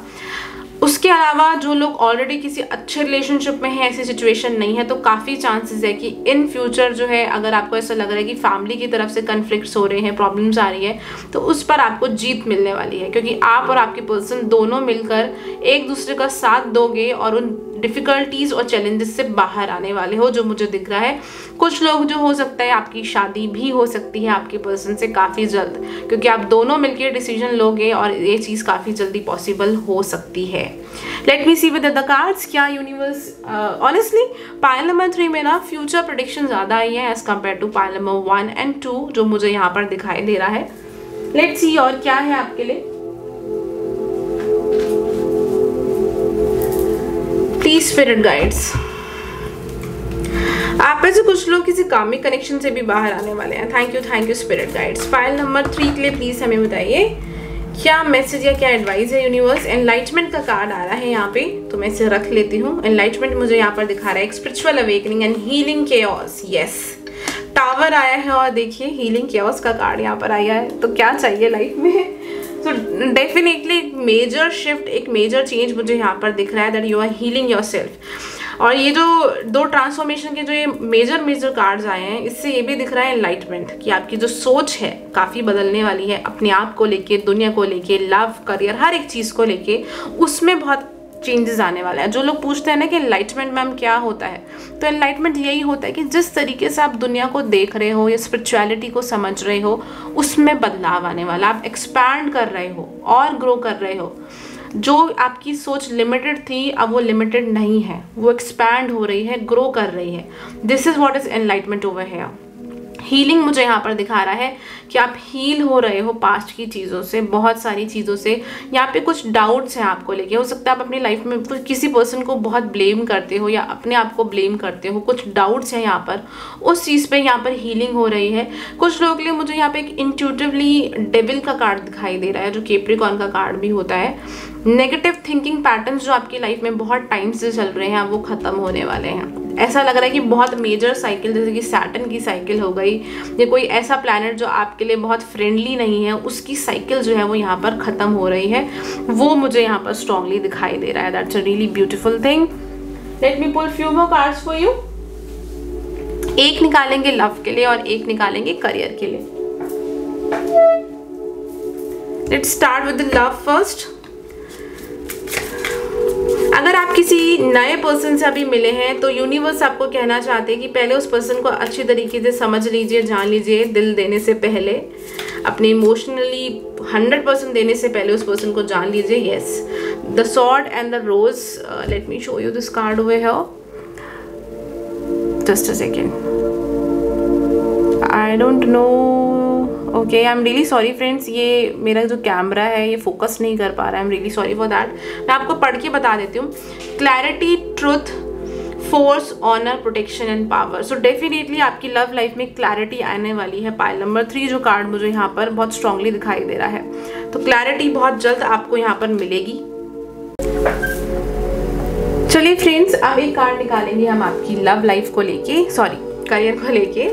उसके अलावा जो लोग ऑलरेडी किसी अच्छे रिलेशनशिप में हैं, ऐसी सिचुएशन नहीं है, तो काफ़ी चांसेस है कि इन फ्यूचर जो है, अगर आपको ऐसा लग रहा है कि फैमिली की तरफ से कन्फ्लिक्ट्स हो रहे हैं, प्रॉब्लम्स आ रही है, तो उस पर आपको जीत मिलने वाली है, क्योंकि आप और आपके पर्सन दोनों मिलकर एक दूसरे का साथ दोगे और उन डिफ़िकल्टीज़ और चैलेंजेस से बाहर आने वाले हो, जो मुझे दिख रहा है। कुछ लोग जो हो सकता है आपकी शादी भी हो सकती है आपके पर्सन से काफ़ी जल्द, क्योंकि आप दोनों मिलकर डिसीजन लोगे और ये चीज़ काफ़ी जल्दी पॉसिबल हो सकती है। Let me see with the cards, क्या यूनिवर्स ऑनेस्टली पाइल नंबर 3 में ना फ्यूचर प्रेडिक्शन ज़्यादा आई है as compare to pile number 1 and 2 जो मुझे यहाँ पर दिखाई दे रहा है। लेट्स सी और क्या है आपके लिए। प्लीज स्पिरिट गाइड्स, आप में से कुछ लोग किसी कामिक कनेक्शन से भी बाहर आने वाले हैं। Thank you spirit guides. File number 3 के लिए प्लीज हमें बताइए क्या मैसेज या क्या एडवाइस है यूनिवर्स। एनलाइटमेंट का कार्ड आ रहा है यहाँ पे, तो मैं इसे रख लेती हूँ। एनलाइटमेंट मुझे यहाँ पर दिखा रहा है spiritual awakening and healing chaos. Yes, tower आया है और देखिए हीलिंग केओस का कार्ड यहाँ पर आया है, तो क्या चाहिए लाइफ में। तो डेफिनेटली एक मेजर शिफ्ट, एक मेजर चेंज मुझे यहाँ पर दिख रहा है, that you are healing yourself. और ये जो दो ट्रांसफॉर्मेशन के जो ये मेजर कार्ड्स आए हैं, इससे ये भी दिख रहा है एनलाइटमेंट, कि आपकी जो सोच है काफ़ी बदलने वाली है अपने आप को लेके, दुनिया को लेके, लव, करियर, हर एक चीज़ को लेके, उसमें बहुत चेंजेस आने वाला है। जो लोग पूछते हैं ना कि एनलाइटमेंट मैम क्या होता है, तो एनलाइटमेंट यही होता है कि जिस तरीके से आप दुनिया को देख रहे हो या स्पिरिचुअलिटी को समझ रहे हो, उसमें बदलाव आने वाला। आप एक्सपैंड कर रहे हो और ग्रो कर रहे हो। जो आपकी सोच लिमिटेड थी, अब वो लिमिटेड नहीं है, वो एक्सपैंड हो रही है, ग्रो कर रही है। This is what is enlightenment over here. Healing मुझे यहाँ पर दिखा रहा है कि आप हील हो रहे हो पास्ट की चीज़ों से, बहुत सारी चीज़ों से। यहाँ पे कुछ डाउट्स हैं आपको लेके, हो सकता है आप अपनी लाइफ में किसी पर्सन को बहुत ब्लेम करते हो या अपने आप को ब्लेम करते हो, कुछ डाउट्स हैं यहाँ पर, उस चीज़ पे यहाँ पर हीलिंग हो रही है। कुछ लोगों के लिए मुझे यहाँ पे एक इंट्यूटिवली डेविल का कार्ड दिखाई दे रहा है, जो कैप्रिकॉर्न का कार्ड भी होता है। नेगेटिव थिंकिंग पैटर्न्स जो आपकी लाइफ में बहुत टाइम से चल रहे हैं, वो ख़त्म होने वाले हैं। ऐसा लग रहा है कि बहुत मेजर साइकिल, जैसे कि सैटर्न की साइकिल हो गई, या कोई ऐसा प्लैनेट जो आपके लिए बहुत फ्रेंडली नहीं है, उसकी साइकिल जो है वो यहाँ पर ख़त्म हो रही है। वो मुझे यहाँ पर स्ट्रांगली दिखाई दे रहा है। That's a really beautiful thing. Let me pull few more cards for you. एक निकालेंगे लव के लिए और एक निकालेंगे करियर के लिए। Let's start with the love first. अगर आप किसी नए पर्सन से अभी मिले हैं तो यूनिवर्स आपको कहना चाहते हैं कि पहले उस पर्सन को अच्छी तरीके से समझ लीजिए, जान लीजिए। दिल देने से पहले, अपने इमोशनली 100% देने से पहले उस पर्सन को जान लीजिए। Yes, the sword and the rose. Let me show you this card over here, just a second. I don't know, okay, I am really sorry friends, ये मेरा जो कैमरा है ये फोकस नहीं कर पा रहा है। I am really sorry for that. मैं आपको पढ़ के बता देती हूँ। Clarity, truth, force, honour, protection and power. So definitely आपकी लव लाइफ में क्लैरिटी आने वाली है। पाइल नंबर 3 जो कार्ड मुझे यहाँ पर बहुत स्ट्रांगली दिखाई दे रहा है, तो क्लैरिटी बहुत जल्द आपको यहाँ पर मिलेगी। चलिए फ्रेंड्स, अब एक कार्ड निकालेंगे हम आपकी लव लाइफ को लेके, सॉरी करियर को लेके।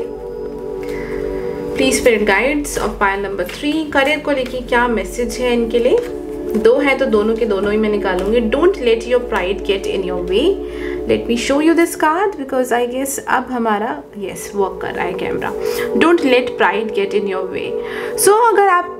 Please spirit guides of pile number 3, career को लेके क्या मैसेज है इनके लिए। 2 है तो दोनों के दोनों ही मैं निकालूंगी। Don't let your pride get in your way. Let me show you this card because I guess अब हमारा यस वर्क कर रहा है camera. Don't let pride get in your way. So अगर आप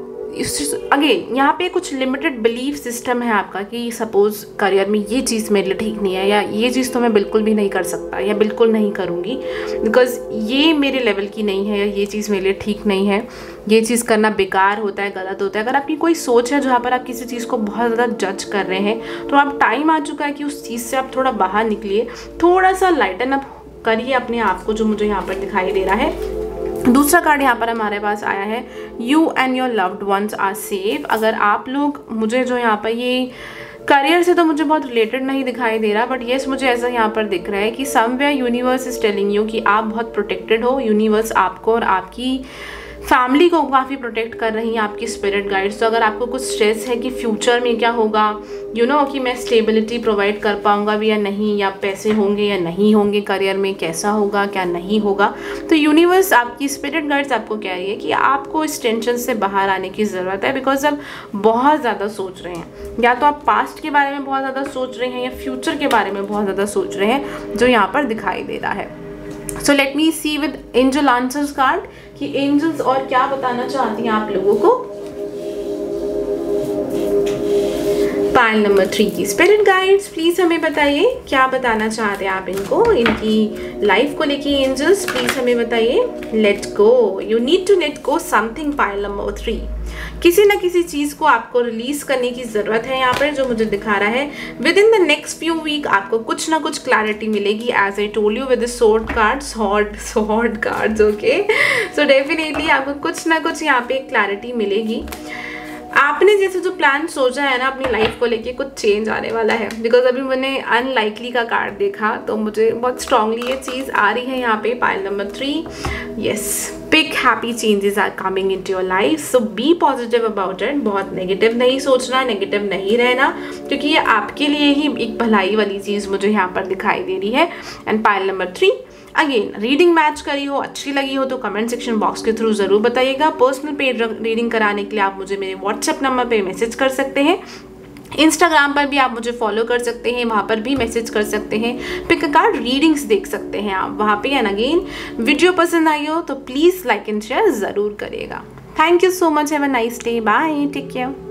अगेन यहाँ पे कुछ लिमिटेड बिलीफ सिस्टम है आपका कि सपोज करियर में ये चीज़ मेरे लिए ठीक नहीं है, या ये चीज़ तो मैं बिल्कुल भी नहीं कर सकता या बिल्कुल नहीं करूँगी बिकॉज ये मेरे लेवल की नहीं है, या ये चीज़ मेरे लिए ठीक नहीं है, ये चीज़ करना बेकार होता है, गलत होता है। अगर आपकी कोई सोच है जहाँ पर आप किसी चीज़ को बहुत ज़्यादा जज कर रहे हैं, तो अब टाइम आ चुका है कि उस चीज़ से आप थोड़ा बाहर निकलिए, थोड़ा सा लाइटन अप करिए अपने आप को, जो मुझे यहाँ पर दिखाई दे रहा है। दूसरा कार्ड यहाँ पर हमारे पास आया है, you and your loved ones are safe. अगर आप लोग, मुझे जो यहाँ पर ये करियर से तो मुझे बहुत रिलेटेड नहीं दिखाई दे रहा, बट येस मुझे ऐसा यहाँ पर दिख रहा है कि somewhere universe is telling you कि आप बहुत प्रोटेक्टेड हो। यूनिवर्स आपको और आपकी फैमिली को काफ़ी प्रोटेक्ट कर रही हैं आपकी स्पिरिट गाइड्स। तो अगर आपको कुछ स्ट्रेस है कि फ्यूचर में क्या होगा, यू नो कि मैं स्टेबिलिटी प्रोवाइड कर पाऊंगा भी या नहीं, या पैसे होंगे या नहीं होंगे, करियर में कैसा होगा क्या नहीं होगा, तो यूनिवर्स आपकी स्पिरिट गाइड्स आपको कह रही है कि आपको इस टेंशन से बाहर आने की ज़रूरत है। बिकॉज अब बहुत ज़्यादा सोच रहे हैं, या तो आप पास्ट के बारे में बहुत ज़्यादा सोच रहे हैं या फ्यूचर के बारे में बहुत ज़्यादा सोच रहे हैं, जो यहाँ पर दिखाई दे रहा है। So let me see with angel answers card कि एंजल्स और क्या बताना चाहती हैं आप लोगों को। पाइल नंबर 3 की स्पिरिट गाइड्स, प्लीज हमें बताइए क्या बताना चाहते हैं आप इनको, इनकी लाइफ को लेके। एंजल्स प्लीज हमें बताइए। Let go, you need to let go something. Pile number 3, किसी ना किसी चीज़ को आपको रिलीज करने की ज़रूरत है यहाँ पर, जो मुझे दिखा रहा है। Within the next few week आपको कुछ ना कुछ क्लैरिटी मिलेगी, as I told you with the sword card, sword cards. Okay, so definitely आपको कुछ ना कुछ यहाँ पे क्लैरिटी मिलेगी। आपने जैसे जो प्लान सोचा है ना अपनी लाइफ को लेके, कुछ चेंज आने वाला है। बिकॉज अभी मैंने अनलाइकली का कार्ड देखा, तो मुझे बहुत स्ट्रांगली ये चीज़ आ रही है यहाँ पे। Pile number 3, yes, big happy changes are coming into your life, so be positive about it. बहुत नेगेटिव नहीं सोचना, नेगेटिव नहीं रहना, क्योंकि ये आपके लिए ही एक भलाई वाली चीज़ मुझे यहाँ पर दिखाई दे रही है। And pile number 3, again reading match करी हो, अच्छी लगी हो तो कमेंट सेक्शन बॉक्स के थ्रू ज़रूर बताइएगा। पर्सनल पेड रीडिंग कराने के लिए आप मुझे मेरे व्हाट्सएप नंबर पे मैसेज कर सकते हैं। इंस्टाग्राम पर भी आप मुझे फॉलो कर सकते हैं, वहाँ पर भी मैसेज कर सकते हैं। पिक अ कार्ड रीडिंग्स देख सकते हैं आप वहाँ पे। एंड अगेन, वीडियो पसंद आई हो तो प्लीज़ लाइक एंड शेयर ज़रूर करिएगा। Thank you so much, have a nice day, bye, take care.